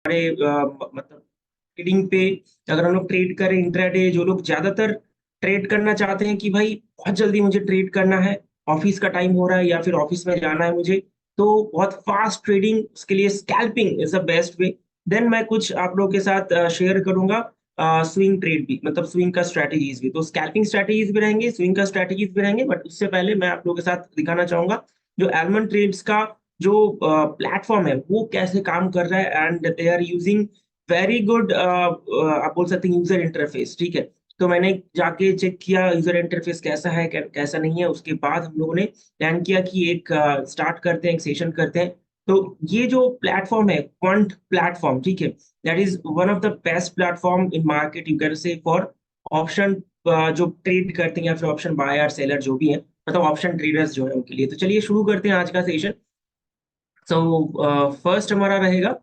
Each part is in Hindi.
मतलब ट्रेडिंग पे अगर हम लोग ट्रेड करें इंट्राडे, जो लोग ज्यादातर ट्रेड करना चाहते हैं कि भाई बहुत जल्दी मुझे ट्रेड करना है, ऑफिस का टाइम हो रहा है या फिर ऑफिस में जाना है मुझे, तो बहुत फास्ट ट्रेडिंग, उसके लिए scalping is the best way. Then मैं कुछ आप लोगों के साथ शेयर करूंगा स्विंग ट्रेड भी, मतलब स्विंग का स्ट्रैटेजीज भी। तो स्कैल्पिंग स्ट्रैटेजीज भी रहेंगे, स्विंग का स्ट्रैटेजीज भी रहेंगे, बट उससे पहले मैं आप लोगों के साथ दिखाना चाहूंगा जो एलमंड ट्रेड्स का जो प्लेटफॉर्म है वो कैसे काम कर रहा है। And they are using very good, आप बोल सकते हैं यूजर इंटरफेस, ठीक है। तो मैंने जाके चेक किया यूजर इंटरफेस कैसा है कैसा नहीं है, उसके बाद हम लोगों ने प्लान किया कि एक स्टार्ट करते हैं, एक सेशन करते हैं। तो ये जो प्लेटफॉर्म है क्वांट प्लेटफॉर्म, ठीक है, that is one of the best platform in market, you can say, for option जो ट्रेड करते हैं या फिर ऑप्शन बायर सेलर जो भी है, मतलब ऑप्शन ट्रेडर्स जो है उनके लिए। तो चलिए शुरू करते हैं आज का सेशन। सो फर्स्ट हमारा रहेगा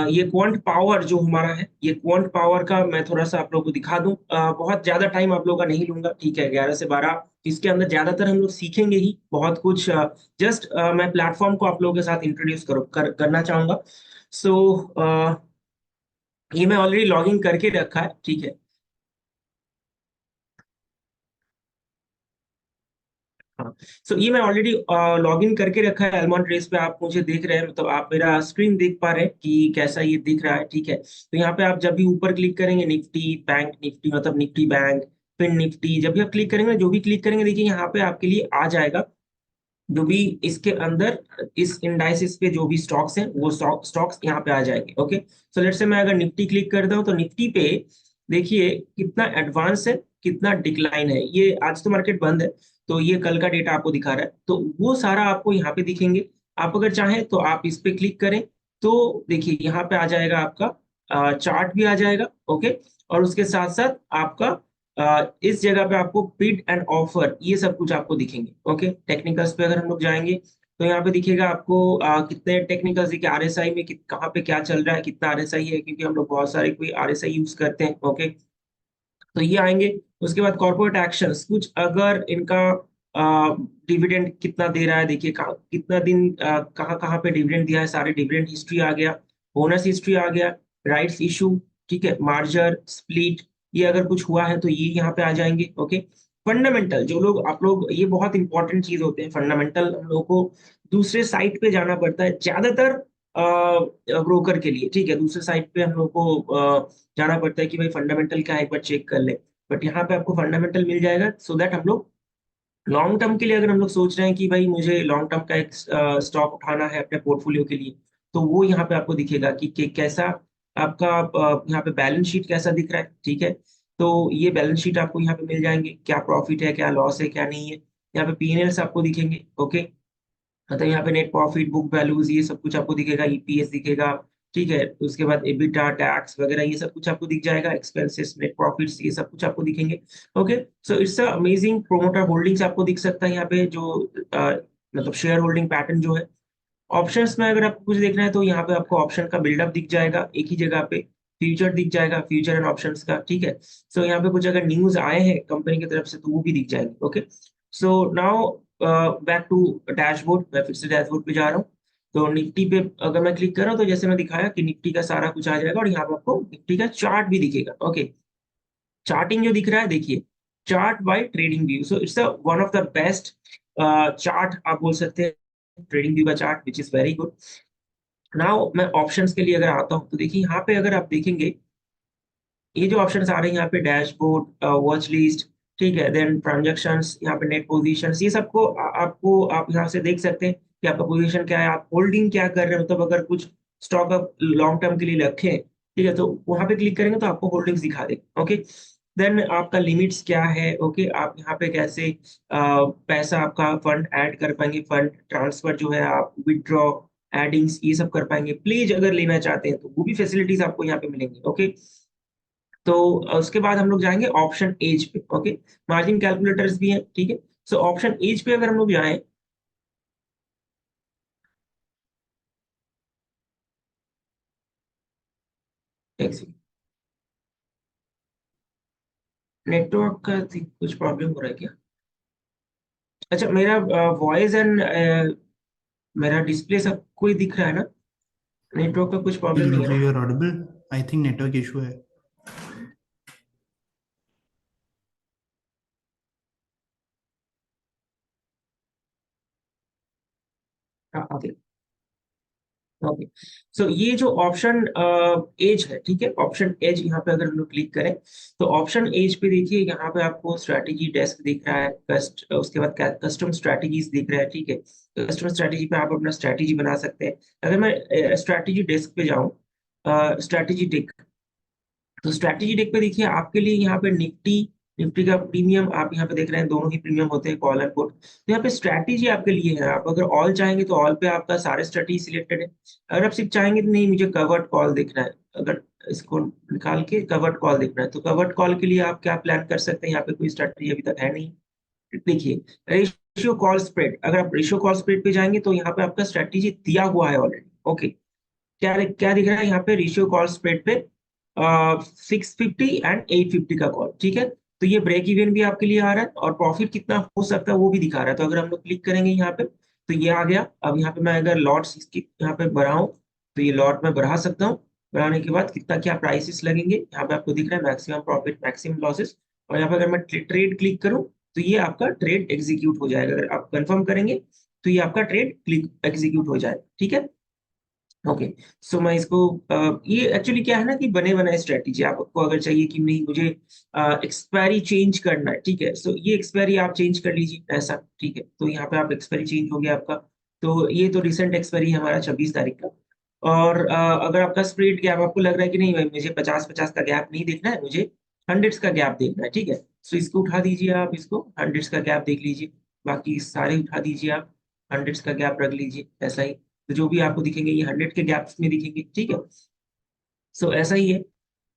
ये क्वांट पावर जो हमारा है, ये क्वांट पावर का मैं थोड़ा सा आप लोगों को दिखा दूं। बहुत ज्यादा टाइम आप लोगों का नहीं लूंगा, ठीक है, 11 से 12। इसके अंदर ज्यादातर हम लोग सीखेंगे ही बहुत कुछ। जस्ट मैं प्लेटफॉर्म को आप लोगों के साथ इंट्रोड्यूस करना चाहूंगा। सो ये मैं ऑलरेडी लॉगिन करके रखा है, ठीक है। हाँ, सो ये मैं ऑलरेडी लॉग इन करके रखा है एलमॉन ट्रेस पे। आप मुझे देख रहे हैं, मतलब आप मेरा स्क्रीन देख पा रहे हैं कि कैसा ये दिख रहा है, ठीक है। तो यहाँ पे आप जब भी ऊपर क्लिक करेंगे, निफ्टी बैंक निफ्टी, मतलब निफ्टी बैंक, फिर निफ्टी, जब भी आप क्लिक करेंगे, जो भी क्लिक करेंगे, देखिए यहाँ पे आपके लिए आ जाएगा जो भी इसके अंदर इस इंडाइसिस पे जो भी स्टॉक्स हैं वो स्टॉक्स यहाँ पे आ जाएंगे। ओके, सो लेट्स से मैं अगर निफ्टी क्लिक करता हूँ तो निफ्टी पे देखिए कितना एडवांस है, कितना डिक्लाइन है। ये आज तो मार्केट बंद है, तो ये कल का डेटा आपको दिखा रहा है, तो वो सारा आपको यहाँ पे दिखेंगे। आप अगर चाहें तो आप इस पे क्लिक करें, तो देखिए यहाँ पे आ जाएगा आपका चार्ट भी आ जाएगा। ओके, और उसके साथ साथ आपका इस जगह पे आपको बिड एंड ऑफर ये सब कुछ आपको दिखेंगे। ओके, टेक्निकल्स पे अगर हम लोग जाएंगे तो यहाँ पे दिखेगा आपको कितने टेक्निकल्स दिखे, आरएसआई में कहाँ पे क्या चल रहा है, कितना आरएसआई है, क्योंकि हम लोग बहुत सारे कोई आरएसआई यूज करते हैं। ओके, तो ये आएंगे। उसके बाद कॉर्पोरेट एक्शंस, कुछ अगर इनका डिविडेंड कितना दे रहा है, देखिए कितना दिन कहाँ कहाँ पे डिविडेंड दिया है, सारे डिविडेंड हिस्ट्री आ गया, बोनस हिस्ट्री आ गया, राइट्स इशू, ठीक है, मार्जर स्प्लिट, ये अगर कुछ हुआ है तो ये यहाँ पे आ जाएंगे। ओके, फंडामेंटल जो लोग आप लोग, ये बहुत इंपॉर्टेंट चीज होते हैं फंडामेंटल, हम लोग को दूसरे साइट पे जाना पड़ता है ज्यादातर ब्रोकर के लिए, ठीक है। दूसरे साइट पे हम लोग को जाना पड़ता है कि भाई फंडामेंटल क्या है, एक बार चेक कर ले। बट यहाँ पे आपको फंडामेंटल मिल जाएगा, सो दैट हम लोग लॉन्ग टर्म के लिए, अगर हम लोग सोच रहे हैं कि भाई मुझे लॉन्ग टर्म का एक स्टॉक उठाना है अपने पोर्टफोलियो के लिए, तो वो यहाँ पे आपको दिखेगा कि कैसा आपका यहाँ पे बैलेंस शीट कैसा दिख रहा है, ठीक है। तो ये बैलेंस शीट आपको यहाँ पे मिल जाएंगे, क्या प्रॉफिट है, क्या लॉस है, क्या नहीं है। यहाँ पे पीएनएल्स आपको दिखेंगे। ओके, मतलब यहाँ पे नेट प्रॉफिट, बुक वैल्यूज, ये सब कुछ आपको दिखेगा, ईपीएस दिखेगा, ठीक है। तो उसके बाद एबिटा, टैक्स वगैरह ये सब कुछ आपको दिख जाएगा, एक्सपेंसेस, नेट प्रॉफिट्स, ये सब कुछ आपको दिखेंगे। Okay, so it's a amazing. Promoter holdings आपको दिख सकता है यहाँ पे, जो मतलब शेयर होल्डिंग पैटर्न जो है। ऑप्शंस में अगर आपको कुछ देखना है तो यहाँ पे आपको ऑप्शन का बिल्डअप दिख जाएगा एक ही जगह पे, फ्यूचर दिख जाएगा, फ्यूचर एंड ऑप्शंस का, ठीक है। सो यहाँ पे कुछ अगर न्यूज आए हैं कंपनी की तरफ से तो वो भी दिख जाएंगे। Okay, so now back to dashboard, मैं फिर से डैशबोर्ड पे जा रहा हूँ। तो निफ्टी पे अगर मैं क्लिक कर रहा हूँ तो जैसे मैं दिखाया कि निफ्टी का सारा कुछ आ जाएगा, और यहाँ पे आपको निफ्टी का चार्ट भी दिखेगा। ओके, चार्टिंग जो दिख रहा है देखिए, chart by trading view, so it's one of the best chart आप बोल सकते हैं, ट्रेडिंग व्यू का chart, which is very good. Now मैं ऑप्शंस के लिए अगर आता हूँ तो देखिए यहाँ पे अगर आप देखेंगे, ये जो ऑप्शंस आ रहे हैं यहाँ पे, डैशबोर्ड, वॉच लिस्ट, ठीक है, देन ट्रांजैक्शंस, यहाँ पे नेट पोजीशंस, ये सबको आपको आप यहाँ से देख सकते हैं कि आपका पोजीशन क्या है, आप होल्डिंग क्या कर रहे हैं, मतलब अगर कुछ स्टॉक आप लॉन्ग टर्म के लिए रखें, ठीक है, तो वहां पे क्लिक करेंगे तो आपको होल्डिंग्स दिखा देगा। ओके, देन आपका लिमिट्स क्या है। ओके, आप यहाँ पे कैसे पैसा आपका फंड ऐड कर पाएंगे, फंड ट्रांसफर जो है, आप विदड्रॉ, एडिंग्स, ये सब कर पाएंगे। प्लीज अगर लेना चाहते हैं तो वो भी फैसिलिटीज आपको यहाँ पे मिलेंगी। ओके, तो उसके बाद हम लोग जाएंगे ऑप्शन एज पे। ओके, मार्जिन कैलकुलेटर्स भी हैं, ठीक है। सो ऑप्शन एज पे अगर हम लोग जाएं, एक सेकंड, नेटवर्क का कुछ प्रॉब्लम हो रहा है क्या? अच्छा, मेरा वॉइस एंड मेरा डिस्प्ले सब कोई दिख रहा है ना? नेटवर्क का कुछ प्रॉब्लम नहीं है you ना? are audible. I think network issue है. हाँ, ओके। ओके, सो ये जो ऑप्शन एज है, ठीक है, ऑप्शन एज यहाँ पे अगर हम लोग क्लिक करें तो ऑप्शन एज पे देखिए यहाँ पे आपको स्ट्रैटेजी डेस्क दिख रहा है, उसके बाद कस्टम स्ट्रैटेजीज दिख रहा है, ठीक है। कस्टम स्ट्रैटेजी पे आप अपना स्ट्रैटेजी बना सकते हैं। अगर मैं स्ट्रैटेजी डेस्क पे जाऊँ, स्ट्रैटेजी डेक, तो स्ट्रैटेजी डेक पे देखिए आपके लिए यहाँ पे निफ्टी, निफ्टी का प्रीमियम आप यहाँ पे देख रहे हैं, दोनों ही प्रीमियम होते हैं, कॉल एंड पुट। तो यहाँ पे स्ट्रैटेजी आपके लिए है, आप अगर ऑल चाहेंगे तो ऑल पे आपका सारे स्ट्रैटेजी सिलेक्टेड है। अगर आप सिर्फ चाहेंगे तो नहीं मुझे कवर्ड कॉल देखना है, अगर इसको निकाल के कवर्ड कॉल देखना है तो कवर्ड कॉल के लिए आप क्या प्लान कर सकते हैं, यहाँ पे कोई स्ट्रैटेजी अभी तक है नहीं। देखिए रेशियो कॉल स्प्रेड, अगर आप रेशियो कॉल स्प्रेड पे जाएंगे तो यहाँ पे आपका स्ट्रैटेजी दिया हुआ है ऑलरेडी। ओके, क्या क्या दिख रहा है यहाँ पे, रेशियो कॉल स्प्रेड पे 650 एंड 850 का कॉल, ठीक है। तो ये ब्रेक इवन भी आपके लिए आ रहा है और प्रॉफिट कितना हो सकता है वो भी दिखा रहा है। तो अगर हम लोग क्लिक करेंगे यहाँ पे तो ये आ गया। अब यहाँ पे मैं अगर लॉट्स इसकी यहाँ पे बढ़ाऊं तो ये लॉट में बढ़ा सकता हूँ। बढ़ाने के बाद कितना क्या प्राइसेस लगेंगे यहाँ पे आपको दिख रहा है, मैक्सिमम प्रॉफिट, मैक्सिमम लॉसेस। और यहाँ पे अगर मैं ट्रेड क्लिक करूँ तो ये आपका ट्रेड एग्जीक्यूट हो जाएगा। अगर आप कंफर्म करेंगे तो ये आपका ट्रेड क्लिक एग्जीक्यूट हो जाएगा, ठीक है। ओके, सो मैं इसको ये एक्चुअली क्या है ना कि बने बनाए स्ट्रेटेजी, आपको अगर चाहिए कि नहीं मुझे एक्सपायरी चेंज करना है, ठीक है, सो ये एक्सपायरी आप चेंज कर लीजिए ऐसा, ठीक है। तो यहाँ पे आप एक्सपायरी चेंज हो गया आपका। तो ये तो रिसेंट एक्सपायरी है हमारा 26 तारीख का। और अगर आपका स्प्रेड गैप आपको लग रहा है कि नहीं भाई मुझे 50-50 का गैप नहीं देखना है, मुझे हंड्रेड्स का गैप देखना है, ठीक है। सो इसको उठा दीजिए, आप इसको हंड्रेड्स का गैप देख लीजिए, बाकी सारे उठा दीजिए आप, हंड्रेड्स का गैप रख लीजिए ऐसा ही। तो जो भी आपको दिखेंगे ये 100 के गैप्स में दिखेंगे, ठीक है। सो ऐसा ही है।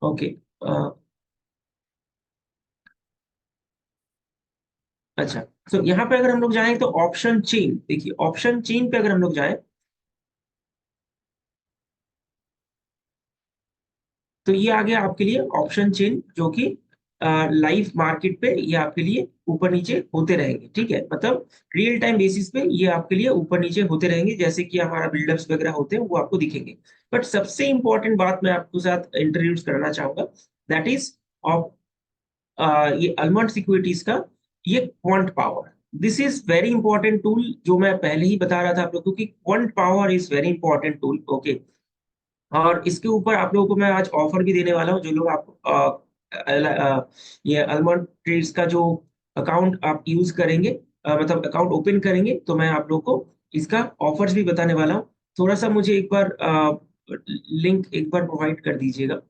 ओके, अच्छा, सो यहाँ पे अगर हम लोग जाएं तो ऑप्शन चेन, देखिए ऑप्शन चेन पे अगर हम लोग जाएं तो ये आ गया आपके लिए ऑप्शन चेन, जो कि लाइव मार्केट पे ये आपके लिए ऊपर नीचे होते रहेंगे, ठीक है। मतलब रियल टाइम बेसिस पे ये आपके लिए ऊपर नीचे होते रहेंगे, जैसे कि हमारा बिल्डअप्स वगैरह होते हैं वो आपको दिखेंगे। बट सबसे इंपॉर्टेंट बात मैं आपको साथ इंट्रोड्यूस करना चाहूंगा, दैट इज ये अल्मंड सिक्योरिटीज का ये quant power. This is very important tool, जो मैं पहले ही बता रहा था आप लोगों को कि quant power is very important tool. Okay, और इसके ऊपर आप लोगों को मैं आज ऑफर भी देने वाला हूँ, जो लोग आप ये अल्मंड ट्रेड्स का जो अकाउंट आप यूज करेंगे, मतलब अकाउंट ओपन करेंगे, तो मैं आप लोगों को इसका ऑफर्स भी बताने वाला हूँ। थोड़ा सा मुझे एक बार लिंक एक बार प्रोवाइड कर दीजिएगा,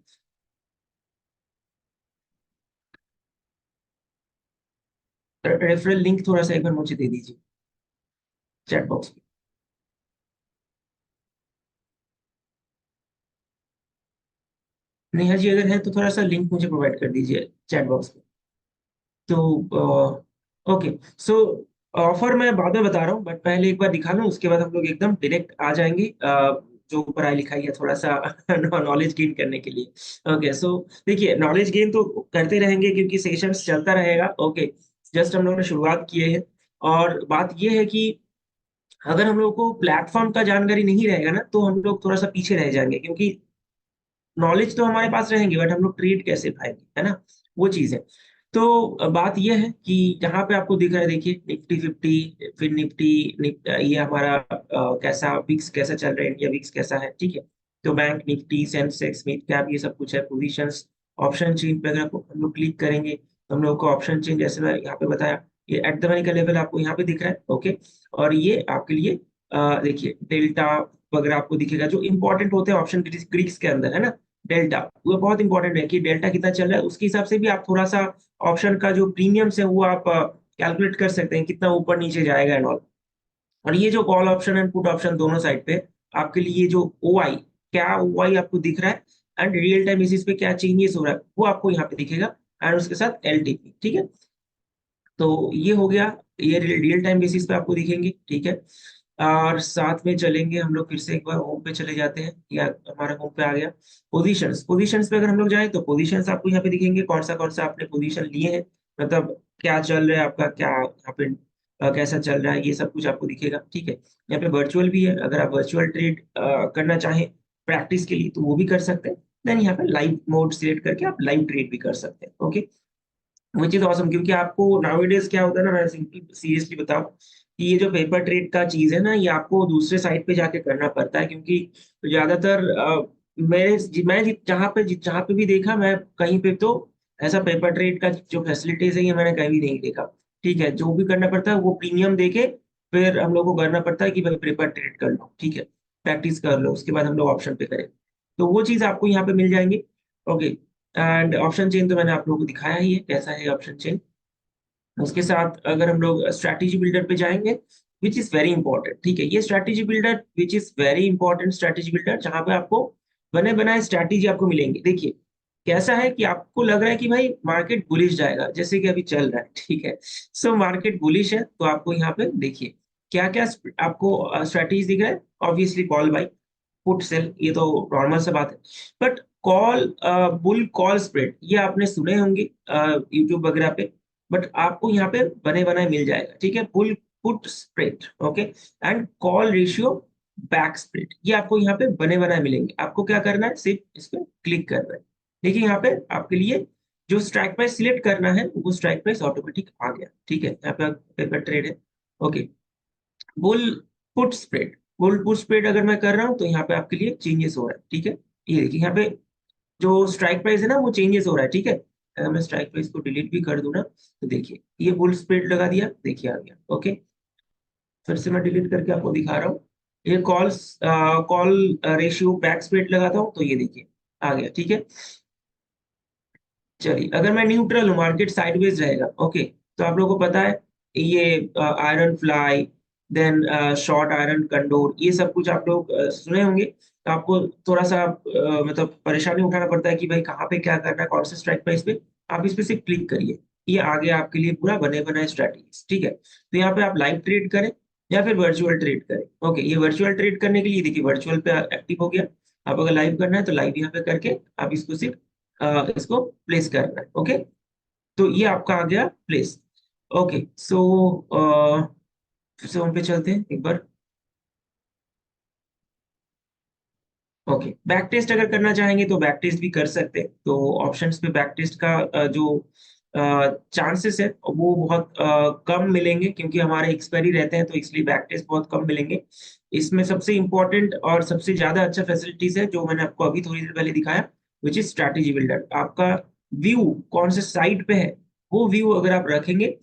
रेफरल लिंक थोड़ा सा एक बार मुझे दे दीजिए चैट बॉक्स में। नेहा जी अगर है तो थोड़ा सा लिंक मुझे प्रोवाइड कर दीजिए चैट बॉक्स में। तो ओके, सो ऑफर मैं बाद में बता रहा हूँ, बट पहले एक बार दिखा लूँ, उसके बाद हम लोग एकदम डायरेक्ट आ जाएंगे जो पढ़ाई लिखाई है थोड़ा सा नॉलेज गेन करने के लिए। ओके, सो देखिए नॉलेज गेन तो करते रहेंगे क्योंकि सेशंस चलता रहेगा। ओके, जस्ट हम लोगों ने शुरुआत किए हैं। और बात यह है कि अगर हम लोग को प्लेटफॉर्म का जानकारी नहीं रहेगा ना तो हम लोग थोड़ा सा पीछे रह जाएंगे, क्योंकि नॉलेज तो हमारे पास रहेंगे बट हम लोग ट्रेड कैसे पाएंगे, है ना, वो चीज है। तो बात यह है कि यहाँ पे आपको दिख रहा है, देखिए निफ्टी 50, फिर ये हमारा कैसा विक्स कैसा चल रहा है, इंडिया विक्स कैसा है, ठीक है। तो bank Nifty, Sensex, mid cap, ये सब कुछ है, पोजीशंस। ऑप्शन चेन पे अगर हम लोग क्लिक करेंगे तो हम लोग को ऑप्शन चेन, जैसे मैं यहाँ पे बताया, ये एट द मनी का लेवल आपको यहाँ पे दिख रहा है। ओके, और ये आपके लिए देखिए डेल्टा वगैरह आपको दिखेगा, जो इंपॉर्टेंट होते हैं ऑप्शन ग्रीक्स के अंदर, है ना। डेल्टा वो बहुत इंपॉर्टेंट है कि डेल्टा कितना चल रहा है, उसके हिसाब से भी आप थोड़ा सा ऑप्शन का जो प्रीमियम्स है वो आप कैलकुलेट कर सकते हैं, कितना ऊपर नीचे जाएगा एंड ऑल। और ये जो call option and put option दोनों साइड पे आपके लिए ये जो ओ आई, क्या ओ आई आपको दिख रहा है एंड रियल टाइम बेसिस पे क्या चेंजेस हो रहा है वो आपको यहाँ पे दिखेगा, एंड उसके साथ एल टी पी, ठीक है। तो ये हो गया, ये रियल टाइम बेसिस पे आपको दिखेंगे, ठीक है। और साथ में चलेंगे हम लोग, फिर से एक बार होम पे चले जाते हैं, या हमारा होम पे आ गया। पोजीशंस, पोजीशंस पे अगर हम लोग जाएं तो पोजीशंस आपको यहाँ पे दिखेंगे, कौन सा आपने पोजीशन लिए हैं, मतलब क्या चल रहा है आपका, क्या यहाँ पे कैसा चल रहा है, ये सब कुछ आपको दिखेगा, ठीक है। यहाँ पे वर्चुअल भी है, अगर आप वर्चुअल ट्रेड करना चाहें प्रैक्टिस के लिए, तो वो भी कर सकते हैं। देन यहाँ पे लाइव मोड सिलेक्ट करके आप लाइव ट्रेड भी कर सकते हैं। ओके, विच इज ऑसम, क्योंकि आपको नाउअडेज क्या होता है ना, मैं सिंपली सीरियसली बताऊं कि ये जो पेपर ट्रेड का चीज है ना, ये आपको दूसरे साइट पे जाके करना पड़ता है, क्योंकि ज्यादातर जहाँ पे भी देखा मैं कहीं पे, तो ऐसा पेपर ट्रेड का जो फैसिलिटीज है ये मैंने कहीं भी नहीं देखा। ठीक है, जो भी करना पड़ता है वो प्रीमियम देके फिर हम लोग को करना पड़ता है कि भाई पेपर ट्रेड कर लो, ठीक है, प्रैक्टिस कर लो, उसके बाद हम लोग ऑप्शन पे करें। तो वो चीज आपको यहाँ पे मिल जाएंगे। ओके, एंड ऑप्शन चेन तो मैंने आप लोगों को दिखाया ही है कैसा है ऑप्शन चेन। उसके साथ अगर हम लोग स्ट्रैटेजी बिल्डर पे जाएंगे, विच इज वेरी इंपॉर्टेंट, ठीक है, ये strategy builder which is very important strategy builder, जहां पे आपको बने बनाए स्ट्रैटेजी आपको मिलेंगे। देखिए कैसा है कि आपको लग रहा है कि भाई मार्केट बुलिश जाएगा, जैसे कि अभी चल रहा है, ठीक है, सो मार्केट बुलिश है, तो आपको यहाँ पे देखिए क्या क्या आपको स्ट्रैटेजी दिख रहा है। Obviously call buy, put sell, ये तो नॉर्मल सा बात है। But call, bull call spread ये आपने सुने होंगे यूट्यूब वगैरह पे, बट आपको यहाँ पे बने बनाए मिल जाएगा, ठीक है, bull put spread, okay, and call ratio back spread, ये आपको यहाँ पे बने बनाए मिलेंगे। आपको क्या करना है, सिर्फ इस पे क्लिक करना है। देखिए यहाँ पे आपके लिए जो स्ट्राइक प्राइस सिलेक्ट करना है वो स्ट्राइक प्राइस ऑटोमेटिक आ गया, ठीक है, यहाँ पे पेपर ट्रेड है। Okay, bull put spread, bull put spread अगर मैं कर रहा हूँ तो यहाँ पे आपके लिए चेंजेस हो रहा है, ठीक है, ये देखिए यहाँ पे जो स्ट्राइक प्राइस है ना वो चेंजेस हो रहा है, ठीक है। अगर मैं स्ट्राइक प्राइस को डिलीट भी कर दूं ना, तो देखिए ये बुल स्प्रेड लगा दिया, देखिए आ गया। ओके, फिर से मैं डिलीट करके आपको दिखा रहा हूँ, ये कॉल रेशियो बैक स्प्रेड लगाता हूँ, तो ये देखिए आ गया, ठीक है। चलिए अगर मैं न्यूट्रल हूँ, मार्केट साइडवेज रहेगा, ओके, तो आप लोगों को पता है ये iron fly, then short iron condor, ये सब कुछ आप लोग सुने होंगे, तो आपको थोड़ा सा मतलब परेशानी उठाना पड़ता है कि भाई कहाँ पे क्या करना है, कौन से स्ट्राइक प्राइस पे। आप इस पे सिर्फ क्लिक करिए, ये आगे आपके लिए पूरा बने बनाए स्ट्रेटेजी, ठीक है। तो यहाँ पे आप लाइव ट्रेड करें या फिर वर्चुअल ट्रेड करें। ओके, ये वर्चुअल ट्रेड करने के लिए देखिए वर्चुअल पे एक्टिव हो गया। आप अगर लाइव करना है तो लाइव यहाँ पे करके आप इसको सिर्फ इसको प्लेस करना है। ओके, तो ये आपका आ गया प्लेस। ओके, सो फिर से होम पे चलते हैं एक बार। ओके, बैक टेस्ट अगर करना चाहेंगे तो बैक टेस्ट भी कर सकते हैं। तो ऑप्शंस पे बैक टेस्ट का जो चांसेस है वो बहुत कम मिलेंगे, क्योंकि हमारे एक्सपायरी रहते हैं, तो इसलिए बैक टेस्ट बहुत कम मिलेंगे। इसमें सबसे इंपॉर्टेंट और सबसे ज्यादा अच्छा फैसिलिटीज है जो मैंने आपको अभी थोड़ी देर पहले दिखाया, विच इज स्ट्रैटेजी बिल्डर। आपका व्यू कौन से साइट पे है, वो व्यू अगर आप रखेंगे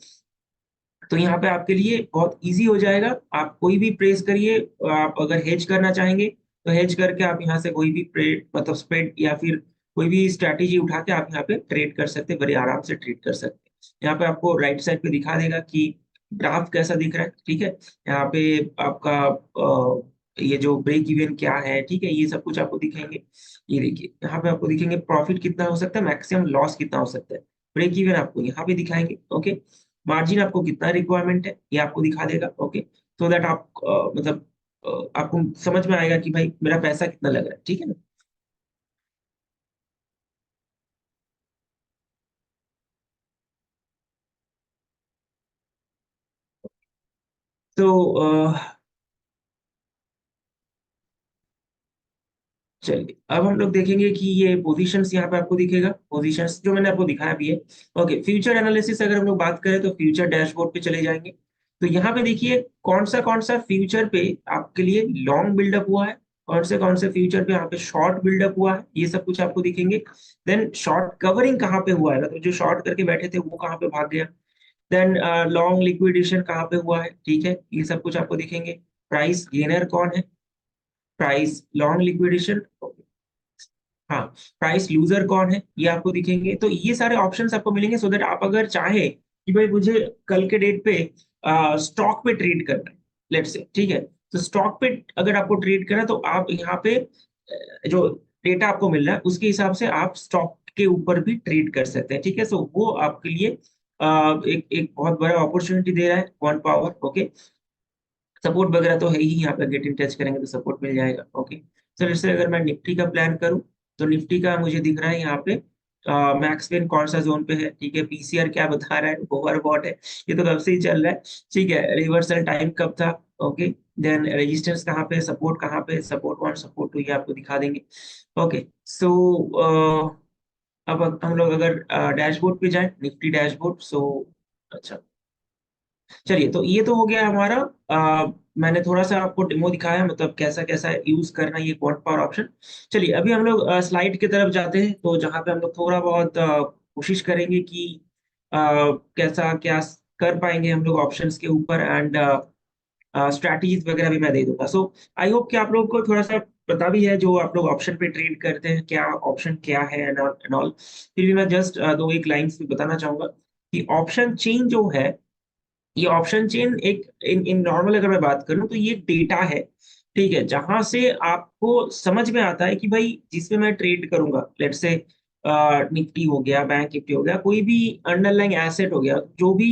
तो यहाँ पे आपके लिए बहुत इजी हो जाएगा। आप कोई भी प्रेस करिए, आप अगर हेज करना चाहेंगे तो हेज करके आप यहाँ से कोई भी मतलब स्प्रेड या फिर कोई भी स्ट्रैटेजी उठा के आप यहाँ पे ट्रेड कर सकते हैं, बड़े आराम से ट्रेड कर सकते हैं। यहाँ पे आपको राइट साइड पे दिखा देगा कि ग्राफ कैसा दिख रहा है, ठीक है। यहाँ पे आपका ये जो ब्रेक इवन क्या है, ठीक है, ये सब कुछ आपको दिखेंगे। ये देखिए यहाँ पे आपको दिखेंगे प्रॉफिट कितना हो सकता है, मैक्सिमम लॉस कितना हो सकता है, ब्रेक इवन आपको यहाँ पे दिखाएंगे। ओके, मार्जिन आपको कितना रिक्वायरमेंट है ये आपको दिखा देगा। ओके, सो दैट आप मतलब आपको समझ में आएगा कि भाई मेरा पैसा कितना लग रहा है, ठीक है ना। तो चलिए अब हम लोग देखेंगे कि ये पोजीशंस यहाँ पे आपको दिखेगा, पोजीशंस जो मैंने आपको दिखाया भी है। ओके, फ्यूचर एनालिसिस अगर हम लोग बात करें तो फ्यूचर डैशबोर्ड पे चले जाएंगे। तो यहाँ पे देखिए कौन सा फ्यूचर पे आपके लिए लॉन्ग बिल्डअप हुआ है, कौन से फ्यूचर पे यहाँ पे शॉर्ट बिल्डअप हुआ है, ये सब कुछ आपको दिखेंगे। देन शॉर्ट कवरिंग कहाँ पे हुआ है, मतलब जो शॉर्ट करके बैठे थे वो कहाँ पे भाग गया। देन लॉन्ग लिक्विडेशन कहाँ पे हुआ है, ठीक है, ये सब कुछ आपको दिखेंगे। प्राइस गेनर कौन है, प्राइस लॉन्ग लिक्विडेशन, हाँ, प्राइस लूजर कौन है, ये आपको दिखेंगे। तो ये सारे ऑप्शंस आपको मिलेंगे, सो दैट आप अगर चाहे कि भाई मुझे कल के डेट पे स्टॉक पे ट्रेड करना है, लेट से, ठीक है, तो स्टॉक पे अगर आपको ट्रेड करना है तो आप यहाँ पे जो डेटा आपको मिल रहा है उसके हिसाब से आप स्टॉक के ऊपर भी ट्रेड कर सकते हैं, ठीक है। सो वो आपके लिए एक एक बहुत बड़ा अपॉर्चुनिटी दे रहा है वन पावर। ओके, सपोर्ट वगैरह तो है ही, यहाँ पे गेट इन टच करेंगे तो सपोर्ट मिल जाएगा। ओके, सर इससे अगर मैं निफ्टी का प्लान करूँ तो निफ्टी का मुझे दिख रहा है यहाँ पे मैक्सवेल कौन सा जोन पे है, ठीक है, पीसीआर क्या बता रहा है, ओवरबॉट है, ये तो कब से ही चल रहा है, ठीक है, रिवर्सल टाइम कब था, ओके, देन रेजिस्टेंस कहाँ पे, सपोर्ट कहाँ पे, सपोर्ट वन सपोर्ट टू, ये आपको दिखा देंगे। ओके, सो अब हम लोग अगर डैशबोर्ड पे जाए, निफ्टी डैशबोर्ड, सो अच्छा, चलिए, तो ये तो हो गया हमारा। मैंने थोड़ा सा आपको डेमो दिखाया, मतलब कैसा कैसा यूज करना ये क्वांट पावर ऑप्शन। चलिए अभी हम लोग स्लाइड की तरफ जाते हैं, तो जहाँ पे हम लोग थोड़ा बहुत कोशिश करेंगे कि कैसा क्या कर पाएंगे हम लोग ऑप्शंस के ऊपर, एंड स्ट्रैटेजीज वगैरह भी मैं दे दूंगा। सो आई होप कि आप लोगों को थोड़ा सा पता भी है, जो आप लोग ऑप्शन पे ट्रेड करते हैं, क्या ऑप्शन क्या है एंड ऑल। फिर भी मैं जस्ट दो एक लाइंस में बताना चाहूंगा कि ऑप्शन चेन जो है, ये ऑप्शन चेन एक इन इन नॉर्मल अगर मैं बात करूं तो ये डेटा है, ठीक है, जहां से आपको समझ में आता है कि भाई जिसमें मैं ट्रेड करूंगा, लेट्स से निफ्टी हो गया, बैंक निफ्टी हो गया, कोई भी अंडरलाइंग एसेट हो गया, जो भी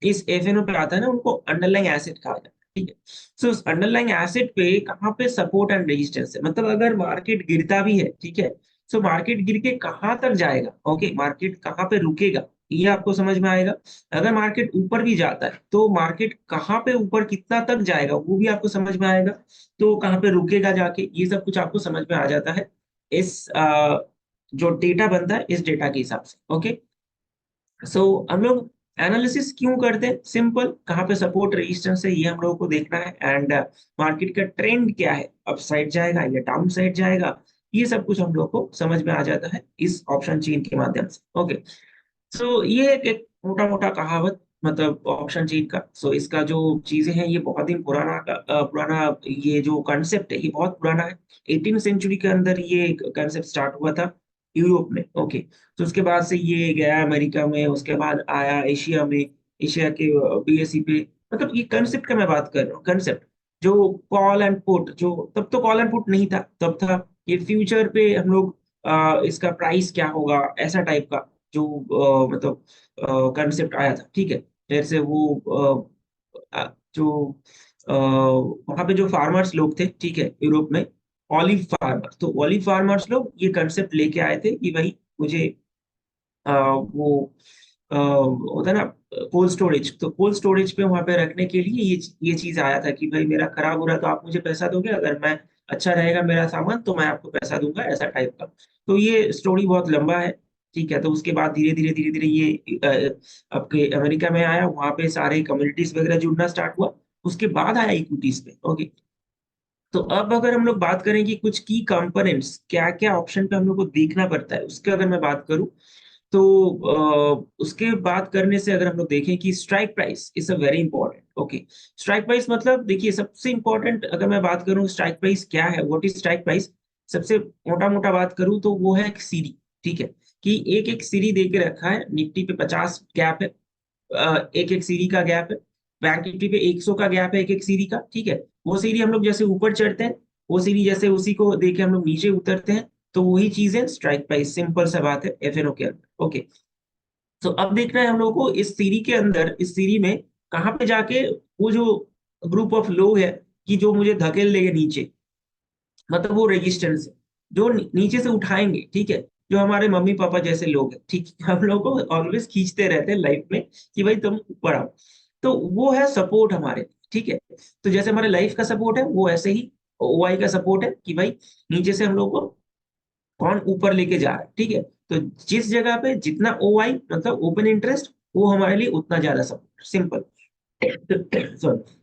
इस एफएनओ पे आता है ना, उनको अंडरलाइंग एसेट कहा जाता है, ठीक है। सो उस अंडरलाइंग एसेट पे कहाँ पे सपोर्ट एंड रेजिस्टेंस है, मतलब अगर मार्केट गिरता भी है, ठीक है, सो मार्केट गिर के कहाँ तक जाएगा, ओके, मार्केट कहाँ पे रुकेगा, ये आपको समझ में आएगा। अगर मार्केट ऊपर भी जाता है तो मार्केट कहाँ पे ऊपर कितना तक जाएगा वो भी आपको समझ में आएगा, तो कहाँ पे रुकेगा जाके, ये सब कुछ आपको समझ में आ जाता है इस जो डेटा बनता है इस डेटा के हिसाब से, ओके। सो हम लोग एनालिसिस क्यों करते हैं, सिंपल, कहाँ पे सपोर्ट रेजिस्टेंस है ये हम लोगों को देखना है, एंड मार्केट का ट्रेंड क्या है, अप साइड जाएगा या डाउन साइड जाएगा, ये सब कुछ हम लोग को समझ में आ जाता है इस ऑप्शन चेन के माध्यम से, ओके। सो ये एक मोटा मोटा कहावत, मतलब ऑप्शन चेन का। सो इसका जो चीजें हैं ये बहुत दिन पुराना, ये जो कंसेप्ट है ये बहुत पुराना है। 18 सेंचुरी के अंदर ये कंसेप्ट स्टार्ट हुआ था यूरोप में, ओके। तो उसके बाद से ये गया अमेरिका में, उसके बाद आया एशिया में, एशिया के बीएसई पे, मतलब ये कंसेप्ट का मैं बात कर रहा हूँ, कंसेप्ट जो कॉल एंड पुट, जो तब तो कॉल एंड पुट नहीं था, तब था ये फ्यूचर पे हम लोग इसका प्राइस क्या होगा, ऐसा टाइप का जो मतलब कंसेप्ट आया था, ठीक है। जैसे वो जो वहां पे जो फार्मर्स लोग थे, ठीक है, यूरोप में, ऑलिव फार्मर्स, तो ऑलिव फार्मर्स लोग ये कंसेप्ट लेके आए थे कि भाई मुझे वो होता है ना कोल्ड स्टोरेज, तो कोल्ड स्टोरेज पे वहां पे रखने के लिए ये चीज आया था कि भाई मेरा खराब हो रहा तो आप मुझे पैसा दोगे, अगर मैं अच्छा रहेगा मेरा सामान तो मैं आपको पैसा दूंगा, ऐसा टाइप का। तो ये स्टोरी बहुत लंबा है, ठीक है। तो उसके बाद धीरे धीरे ये आपके अमेरिका में आया, वहां पे सारे कम्युनिटीज वगैरह जुड़ना स्टार्ट हुआ, उसके बाद आया इक्विटीज पे, ओके। तो अब अगर हम लोग बात करें कि कुछ की कंपोनेंट्स क्या क्या ऑप्शन पे हम लोग को देखना पड़ता है, उसके अगर मैं बात करूं, तो उसके बात करने से अगर हम लोग देखें कि strike price is a very important, okay. Strike price मतलब देखिए सबसे इंपॉर्टेंट, अगर मैं बात करूं स्ट्राइक प्राइस क्या है, व्हाट इज स्ट्राइक प्राइस, सबसे मोटा मोटा बात करूं तो वो है एक सीरी, ठीक है, कि एक एक सीरी दे के रखा है, निफ्टी पे 50 गैप है, एक एक सीरी का गैप है, बैंक निफ्टी पे 100 का गैप है एक एक सीरी का, ठीक है। वो सीरी हम लोग जैसे ऊपर चढ़ते हैं, वो सीरी जैसे उसी को देके हम लोग नीचे उतरते हैं, तो वही चीज है स्ट्राइक प्राइस, सिंपल सा बात है एफएनओ के अंदर, ओके। तो अब देखना है हम लोगों को इस सीरी के अंदर, इस सीरी में कहाँ पे जाके वो जो ग्रुप ऑफ लोग है कि जो मुझे धकेल देंगे नीचे, मतलब वो रेजिस्टेंस है, जो नीचे से उठाएंगे, ठीक है, जो हमारे मम्मी पापा जैसे लोग हैं, ठीक है, हम लोग को ऑलवेज खींचते रहते हैं लाइफ में कि भाई तुम ऊपर आओ, तो वो है सपोर्ट हमारे, ठीक है। तो जैसे हमारे लाइफ का सपोर्ट है, वो ऐसे ही ओआई का सपोर्ट है कि भाई नीचे से हम लोग को कौन ऊपर लेके जा रहा है, ठीक है। तो जिस जगह पे जितना ओआई मतलब ओपन इंटरेस्ट, वो हमारे लिए उतना ज्यादा सपोर्ट, सिंपल। सॉरी।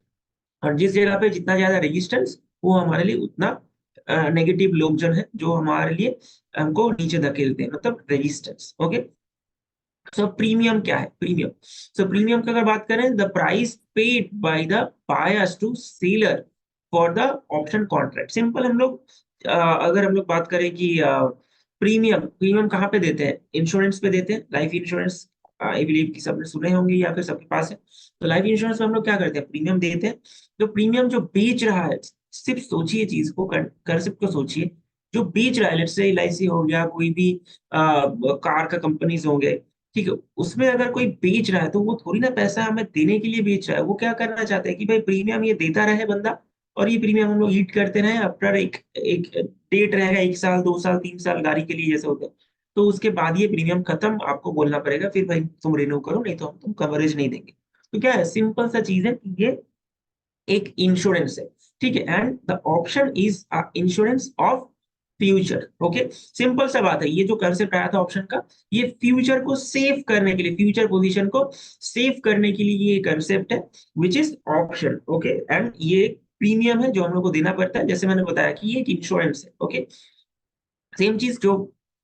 और जिस जगह पे जितना ज्यादा रेजिस्टेंस, वो हमारे लिए उतना नेगेटिव लोग जो है, जो हमारे लिए हमको नीचे धकेलते हैं, मतलब रेजिस्टेंस, ओके। सो प्रीमियम क्या है, प्रीमियम, सो प्रीमियम की अगर बात करें, the price paid by the buyers to seller for the option contract, simple. हम लोग अगर हम लोग बात करें कि प्रीमियम प्रीमियम कहाँ पे देते हैं, इंश्योरेंस पे देते हैं, लाइफ इंश्योरेंस, आई बिलीव कि सबने सुने होंगे या फिर सबके पास है। तो लाइफ इंश्योरेंस में हम लोग क्या करते हैं, प्रीमियम देते हैं। जो प्रीमियम जो बेच रहा है, सिर्फ सोचिए चीज को, कंसेप्ट को सोचिए, जो बेच रहा है, लेट्स से एलआईसी हो गया, कोई भी कार का कंपनीज होंगे, ठीक है, उसमें अगर कोई बेच रहा है तो वो थोड़ी ना पैसा हमें देने के लिए बेच रहा है, वो क्या करना चाहते हैं कि भाई प्रीमियम ये देता रहे बंदा, और ये प्रीमियम हम लोग हीट करते रहे, आफ्टर एक एक डेट रहेगा, 1 साल 2 साल 3 साल गाड़ी के लिए जैसे होता है, तो उसके बाद ये प्रीमियम खत्म आपको बोलना पड़ेगा, फिर भाई तुम रिन्यू करो, नहीं तो हम तुम कवरेज नहीं देंगे। तो क्या है, सिंपल सा चीज है कि ये एक इंश्योरेंस है, ठीक है, and the option is insurance of future. Okay, simple सा बात है, ये जो कंसेप्ट आया था ऑप्शन का, ये फ्यूचर को सेव करने के लिए, फ्यूचर पोजीशन को सेव करने के लिए ये कंसेप्ट है, which is option. Okay, and ये प्रीमियम है जो हम लोग को देना पड़ता है, जैसे मैंने बताया कि ये एक इंश्योरेंस है। ओके, सेम चीज जो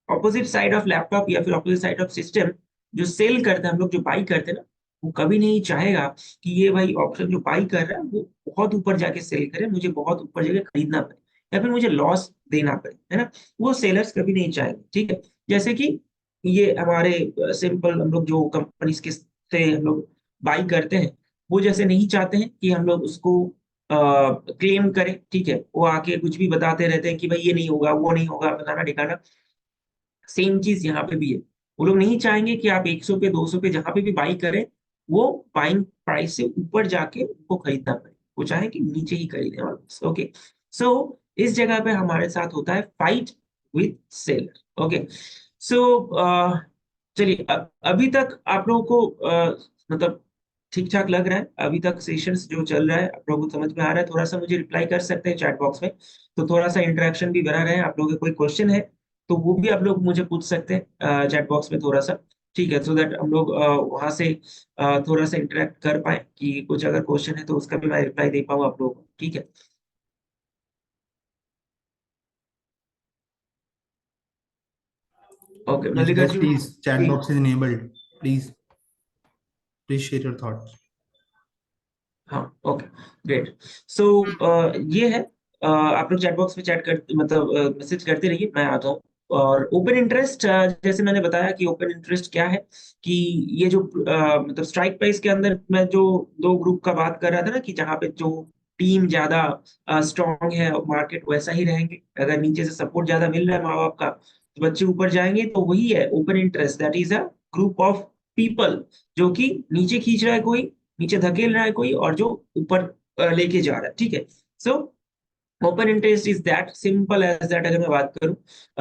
ऑपोजिट साइड ऑफ लैपटॉप या फिर ऑपोजिट साइड ऑफ सिस्टम जो सेल करते हैं, हम लोग जो बाई करते हैं ना, वो कभी नहीं चाहेगा कि ये भाई ऑप्शन जो बाई कर रहा है वो बहुत ऊपर जाके सेल करे, मुझे बहुत ऊपर जाके खरीदना पड़े या फिर मुझे लॉस देना पड़े, है ना। वो सेलर्स कभी नहीं चाहेंगे, ठीक है। जैसे कि ये हमारे सिंपल हम लोग जो कंपनीज के से हम लोग बाई करते हैं, वो जैसे नहीं चाहते हैं कि हम लोग उसको क्लेम करें, ठीक है। वो आके कुछ भी बताते रहते हैं कि भाई ये नहीं होगा, वो नहीं होगा, बताना ठिकाना। सेम चीज यहाँ पे भी है, वो लोग नहीं चाहेंगे कि आप 100 पे 200 पे जहां पे भी बाई करें, वो बाइंग प्राइस से ऊपर जाके उनको खरीदना पड़े, वो चाहे कि नीचे ही खरीदें। ओके, सो इस जगह पे हमारे साथ होता है फाइट विथ सेलर। ओके, सो चलिए, अभी तक आप लोगों को मतलब ठीक ठाक लग रहा है? अभी तक सेशंस जो चल रहा है आप लोगों को समझ में आ रहा है? थोड़ा सा मुझे रिप्लाई कर सकते हैं चैट बॉक्स में, तो थोड़ा सा इंटरेक्शन भी बना रहे। आप लोगों के कोई क्वेश्चन है तो वो भी आप लोग मुझे पूछ सकते हैं चैट बॉक्स में थोड़ा सा, ठीक है, सो दैट हम लोग वहां से थोड़ा सा इंटरेक्ट कर पाए, कि कुछ अगर क्वेश्चन है तो उसका भी मैं रिप्लाई दे पाऊँ आप लोगों को, ठीक है। Okay, Yes, Mallika guys, ji. please. Chat box is enabled. Please share your thoughts. हाँ, ओके, ग्रेट। सो ये है, आप लोग चैट बॉक्स में चैट कर मतलब मैसेज करते रहिए, मैं आता हूँ। और ओपन इंटरेस्ट, जैसे मैंने बताया कि ओपन इंटरेस्ट क्या है, कि ये जो मतलब स्ट्राइक प्राइस के अंदर मैं जो दो ग्रुप का बात कर रहा था ना, कि जहाँ पे जो टीम ज्यादा स्ट्रांग है, मार्केट वैसा ही रहेंगे, अगर नीचे से सपोर्ट ज्यादा मिल रहा है माँ बाप का, तो बच्चे ऊपर जाएंगे, तो वही है open interest, that is a group of people जो कि नीचे खींच रहा है कोई, नीचे धकेल रहा है कोई, और जो ऊपर लेके जा रहा है, ठीक है। So open interest is that, simple as that. अगर मैं बात करूं,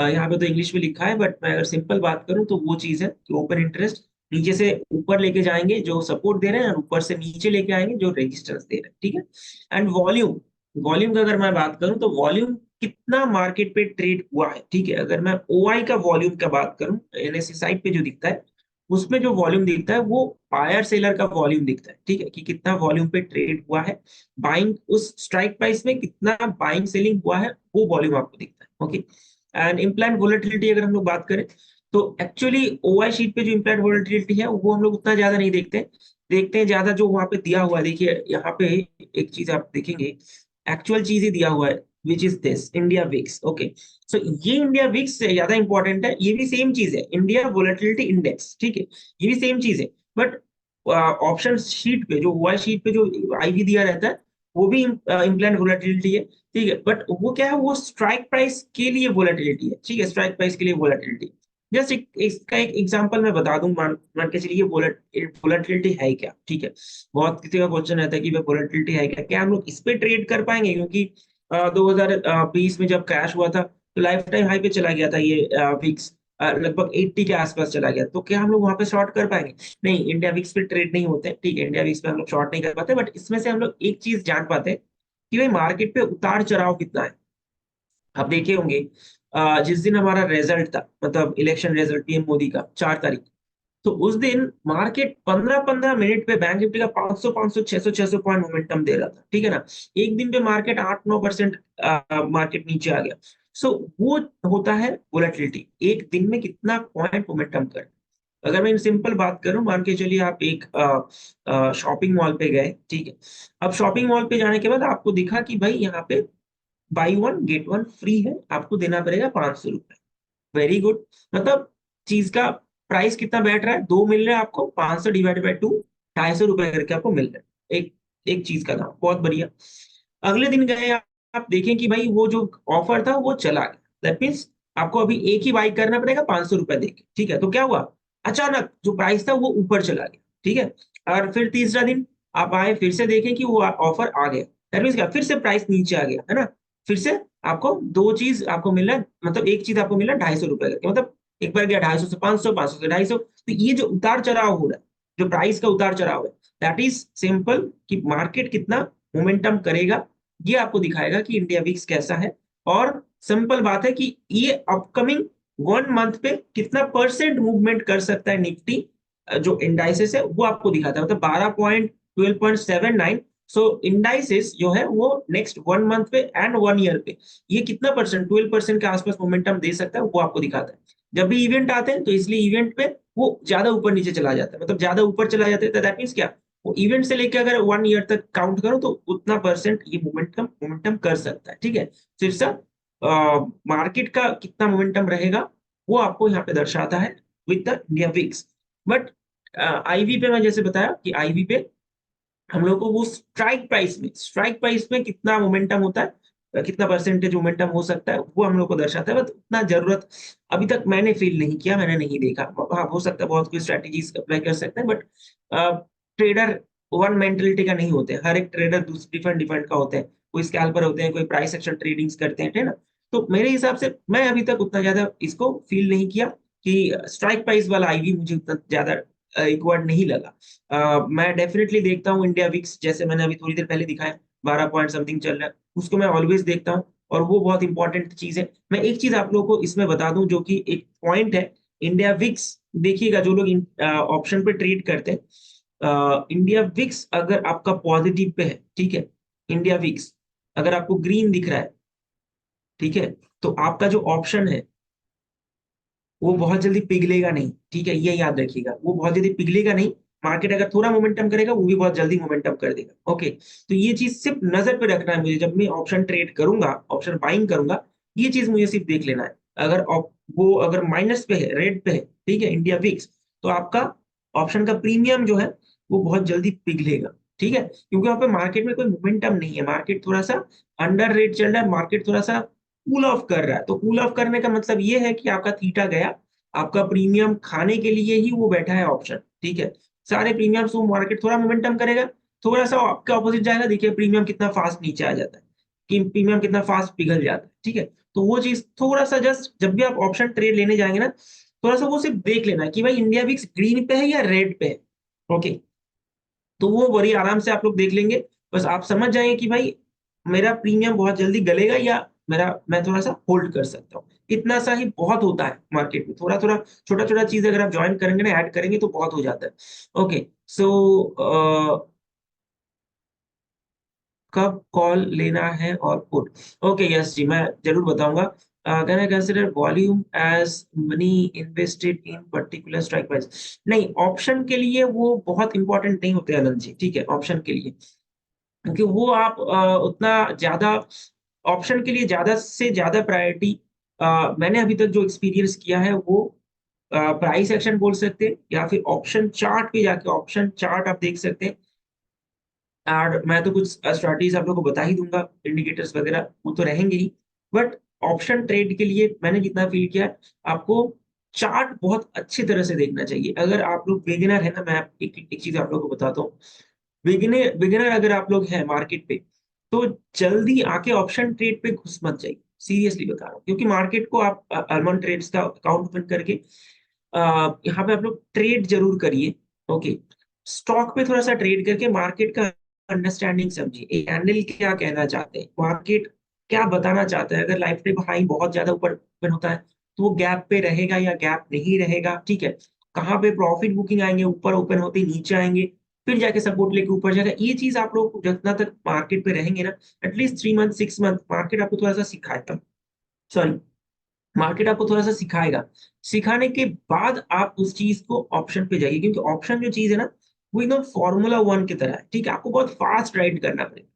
यहाँ पे तो इंग्लिश में लिखा है, बट मैं अगर सिंपल बात करूं तो वो चीज है कि ओपन इंटरेस्ट नीचे से ऊपर लेके जाएंगे जो सपोर्ट दे रहे हैं, और ऊपर से नीचे लेके आएंगे जो रेजिस्टेंस दे रहे हैं, ठीक है। एंड वॉल्यूम, वॉल्यूम का अगर मैं बात करूं तो वॉल्यूम कितना मार्केट पे ट्रेड हुआ है, ठीक है। अगर मैं ओआई का वॉल्यूम का बात करूं, एनएससी साइट पे जो दिखता है, उसमें जो वॉल्यूम दिखता है वो बायर सेलर का वॉल्यूम दिखता है, ठीक है, कि कितना वॉल्यूम पे ट्रेड हुआ है, बाइंग उस स्ट्राइक प्राइस में कितना बाइंग सेलिंग हुआ है, वो वॉल्यूम आपको दिखता है। ओके, एंड इम्प्लाइड वोलेटिलिटी अगर हम लोग बात करें, तो एक्चुअली ओआई शीट पे जो इम्प्लाइड वोलेटिलिटी है वो हम लोग उतना ज्यादा नहीं देखते, देखते हैं ज्यादा जो वहां पे दिया हुआ है। देखिए यहाँ पे एक चीज आप देखेंगे, एक्चुअल चीज ही दिया हुआ है, which is this India VIX. Okay, so ये इंडिया विक्स ज्यादा इंपॉर्टेंट है, ये भी सेम चीज है, इंडिया वोलेटिलिटी इंडेक्स, ठीक है, ये भी सेम चीज है। बट ऑप्शन शीट पे जो ओआई शीट पे जो आईवी दिया रहता है, वो भी इम्प्लाइड वोलेटिलिटी है, ठीक है। बट वो क्या है, वो स्ट्राइक प्राइस के लिए वोलेटिलिटी है, ठीक है, स्ट्राइक प्राइस के लिए वोलेटिलिटी। जस्ट इसका एक एग्जांपल मैं बता दूं, मान के चलिए वोलेटिलिटी है क्या, ठीक है। बहुत किसी का क्वेश्चन रहता है कि वोलेटिलिटी है क्या, क्या हम लोग इस पे ट्रेड कर पाएंगे, क्योंकि 2020 में जब क्रैश हुआ था तो लाइफ टाइम हाई पे चला गया था ये विक्स, लगभग 80 के आसपास चला गया, तो क्या हम लोग वहां पे शॉर्ट कर पाएंगे? नहीं, इंडिया विक्स पे ट्रेड नहीं होते, ठीक है, इंडिया विक्स पे हम लोग शॉर्ट नहीं कर पाते, बट इसमें से हम लोग एक चीज जान पाते हैं कि भाई मार्केट पे उतार चढ़ाव कितना है। आप देखे होंगे, जिस दिन हमारा रिजल्ट था, मतलब इलेक्शन रिजल्ट पीएम मोदी का 4 तारीख, तो उस दिन मार्केट 15-15 मिनट पे बैंक निफ्टी का 500 500 600 पॉइंट मोमेंटम दे रहा था, ठीक है ना। एक दिन पे मार्केट 8-9% मार्केट नीचे आ गया। सो वो होता है वोलेटिलिटी, एक दिन में कितना पॉइंट मोमेंटम कर। अगर मैं सिंपल बात करूं, मान के चलिए आप एक शॉपिंग मॉल पे गए, ठीक है। अब शॉपिंग मॉल पे जाने के बाद आपको दिखा कि भाई यहाँ पे by one get one free है, आपको देना पड़ेगा 500 रुपए। वेरी गुड, मतलब चीज का प्राइस कितना बैठ रहा है, दो मिल रहा है आपको, 500 डिवाइड बाई टू, 250 रुपए करके आपको मिल रहा है एक एक चीज का दाम, बहुत बढ़िया। अगले दिन गए आप देखें कि भाई वो जो ऑफर था वो चला गया, दैट मीन्स आपको अभी एक ही बाई करना पड़ेगा 500 रुपए देके, ठीक है। तो क्या हुआ, अचानक जो प्राइस था वो ऊपर चला गया, ठीक है। और फिर तीसरा दिन आप आए, फिर से देखें कि वो ऑफर आ गया, दैट मीन्स क्या, फिर से प्राइस नीचे आ गया, है ना। फिर से आपको दो चीज आपको मिल रहा है, मतलब एक चीज आपको मिल रहा है 250 रुपए का, मतलब एक बार गया 250 से 500, 500 से 250। तो ये जो उतार चढ़ाव हो रहा है, जो प्राइस का उतार चढ़ाव है, दैट इज सिंपल कि मार्केट कितना मोमेंटम करेगा, ये आपको दिखाएगा कि इंडिया विक्स कैसा है। और सिंपल बात है कि ये अपकमिंग 1 मंथ पे कितना परसेंट मूवमेंट कर सकता है निफ्टी, जो इंडाइसेस है वो आपको दिखाता है, मतलब 12.12.79। सो इंडाइसेस जो है वो नेक्स्ट 1 मंथ पे एंड 1 ईयर पे ये कितना परसेंट, 12% के आसपास मोमेंटम दे सकता है, वो आपको दिखाता है। जब भी इवेंट आते हैं तो इसलिए इवेंट पे वो ज्यादा ऊपर नीचे चला जाता है, मतलब ज्यादा ऊपर चला जाता है, तो दैट मीन्स क्या, वो इवेंट से लेकर अगर 1 ईयर तक काउंट करो तो उतना परसेंट ये मोमेंटम मोमेंटम कर सकता है, ठीक है। सिर्फ सा मार्केट का कितना मोमेंटम रहेगा वो आपको यहाँ पे दर्शाता है with the India VIX. But IV पे मैं जैसे बताया कि आईवी पे हम लोग को वो स्ट्राइक प्राइस में कितना मोमेंटम होता है, कितना परसेंटेज मोमेंटम हो सकता है, वो हम लोग को दर्शाता है। बट उतना जरूरत अभी तक मैंने फील नहीं किया, मैंने नहीं देखा। हाँ, हो सकता है बहुत कुछ स्ट्रेटेजीज अप्लाई कर सकते हैं, बट ट्रेडर वन मेंटेलिटी का नहीं होते, हर एक ट्रेडर डिफरेंट डिफरेंट का होते हैं। कोई स्कैल्पर होते हैं, कोई प्राइस एक्शन ट्रेडिंग्स करते हैं, ठीक है ना। तो मेरे हिसाब से मैं अभी तक उतना ज्यादा इसको फील नहीं किया कि स्ट्राइक प्राइस वाला आईवी मुझे उतना ज्यादा रिक्वायर्ड नहीं लगा। मैं डेफिनेटली देखता हूँ इंडिया विक्स, जैसे मैंने अभी थोड़ी देर पहले दिखाया 12 पॉइंट समथिंग चल रहा है, उसको मैं ऑलवेज देखता हूँ, और वो बहुत इंपॉर्टेंट चीज है। मैं एक चीज आप लोगों को इसमें बता दूं जो कि एक पॉइंट है, इंडिया विक्स देखिएगा, जो लोग ऑप्शन पे ट्रेड करते हैं, इंडिया विक्स अगर आपका पॉजिटिव पे है, ठीक है, इंडिया विक्स अगर आपको ग्रीन दिख रहा है, ठीक है, तो आपका जो ऑप्शन है वो बहुत जल्दी पिघलेगा नहीं, ठीक है, ये याद रखिएगा, वो बहुत जल्दी पिघलेगा नहीं। मार्केट अगर थोड़ा मोमेंटम करेगा वो भी बहुत जल्दी मोमेंटम कर देगा, ओके। तो ये चीज सिर्फ नजर पे रखना है मुझे, जब मैं ऑप्शन ट्रेड करूंगा, ऑप्शन बाइंग करूंगा, ये चीज मुझे सिर्फ देख लेना है। वो अगर माइनस पे है, रेड पे है, ठीक है, इंडिया विक्स, तो आपका ऑप्शन का प्रीमियम जो है वो बहुत जल्दी पिघलेगा, ठीक है, क्योंकि वहां पे मार्केट में कोई मोमेंटम नहीं है, मार्केट थोड़ा सा अंडर रेट चल रहा है, मार्केट थोड़ा सा कूल ऑफ कर रहा है। तो कूल ऑफ करने का मतलब ये है कि आपका थीटा गया, आपका प्रीमियम खाने के लिए ही वो बैठा है ऑप्शन, ठीक है। सारे प्रीमियम वो मार्केट थोड़ा मोमेंटम करेगा, थोड़ा सा आपके ऑपोजिट जाएगा, देखिए प्रीमियम कितना फास्ट नीचे आ जाता है, कि प्रीमियम कितना फास्ट पिघल जाता है, ठीक है। तो वो चीज थोड़ा सा जस्ट जब भी आप ऑप्शन ट्रेड लेने जाएंगे ना, थोड़ा सा वो सिर्फ देख लेना है कि भाई इंडिया विक्स ग्रीन पे है या रेड पे है, ओके। तो वो बड़ी आराम से आप लोग देख लेंगे, बस आप समझ जाएंगे कि भाई मेरा प्रीमियम बहुत जल्दी गलेगा या मैं थोड़ा सा होल्ड कर सकता हूँ। इतना सा ही बहुत होता है मार्केट में, थोड़ा थोड़ा छोटा छोटा चीज अगर आप ज्वाइन करेंगे ना, ऐड करेंगे तो बहुत हो जाता है, ओके। सो कब कॉल लेना है और पुट, ओके, यस जी, मैं जरूर बताऊंगा। Can I consider volume as money invested in particular strike price, नहीं, ऑप्शन के लिए वो बहुत इंपॉर्टेंट नहीं होते आनंद जी, ठीक है, ऑप्शन के लिए, क्योंकि वो आप उतना ज्यादा ऑप्शन के लिए ज्यादा से ज्यादा प्रायोरिटी मैंने अभी तक जो एक्सपीरियंस किया है वो प्राइस एक्शन बोल सकते हैं, या फिर ऑप्शन चार्ट पे जाके ऑप्शन चार्ट आप देख सकते हैं। और मैं तो कुछ स्ट्रैटेजीज आप लोगों को बता ही दूंगा, इंडिकेटर्स वगैरह वो तो रहेंगे ही। बट ऑप्शन ट्रेड के लिए मैंने जितना फील किया है, आपको चार्ट बहुत अच्छी तरह से देखना चाहिए। अगर आप लोग बिगिनर है ना, मैं एक चीज आप लोगों को बताता हूँ, बिगिनर बिगिनर अगर आप लोग हैं मार्केट पे, तो जल्दी आके ऑप्शन ट्रेड पे घुस मत जाइए, सीरियसली बता रहा हूँ, क्योंकि मार्केट को आप अल्मंड ट्रेड्स का अकाउंट ओपन करके यहाँ पे आप लोग ट्रेड जरूर करिए, ओके। स्टॉक पे थोड़ा सा ट्रेड करके मार्केट का अंडरस्टैंडिंग समझिए, एक कैंडल क्या कहना चाहते हैं, मार्केट क्या बताना चाहता है। अगर लाइफ टाइम हाई बहुत ज्यादा ऊपर ओपन होता है तो वो गैप पे रहेगा या गैप नहीं रहेगा, ठीक है। कहाँ पे प्रॉफिट बुकिंग आएंगे, ऊपर ओपन होते ही नीचे आएंगे, फिर जाके सपोर्ट लेके ऊपर जाएगा। ये चीज आप लोग जितना तक मार्केट पे रहेंगे ना, एटलीस्ट 3 मंथ 6 मंथ मार्केट आपको थोड़ा सा सिखाएगा, सॉरी, मार्केट आपको थोड़ा सा सिखाएगा। सिखाने के बाद आप उस चीज को ऑप्शन पे जाइए, क्योंकि ऑप्शन जो चीज है ना, वो एकदम फॉर्मूला 1 की तरह है, ठीक है। आपको बहुत फास्ट राइड करना पड़ेगा,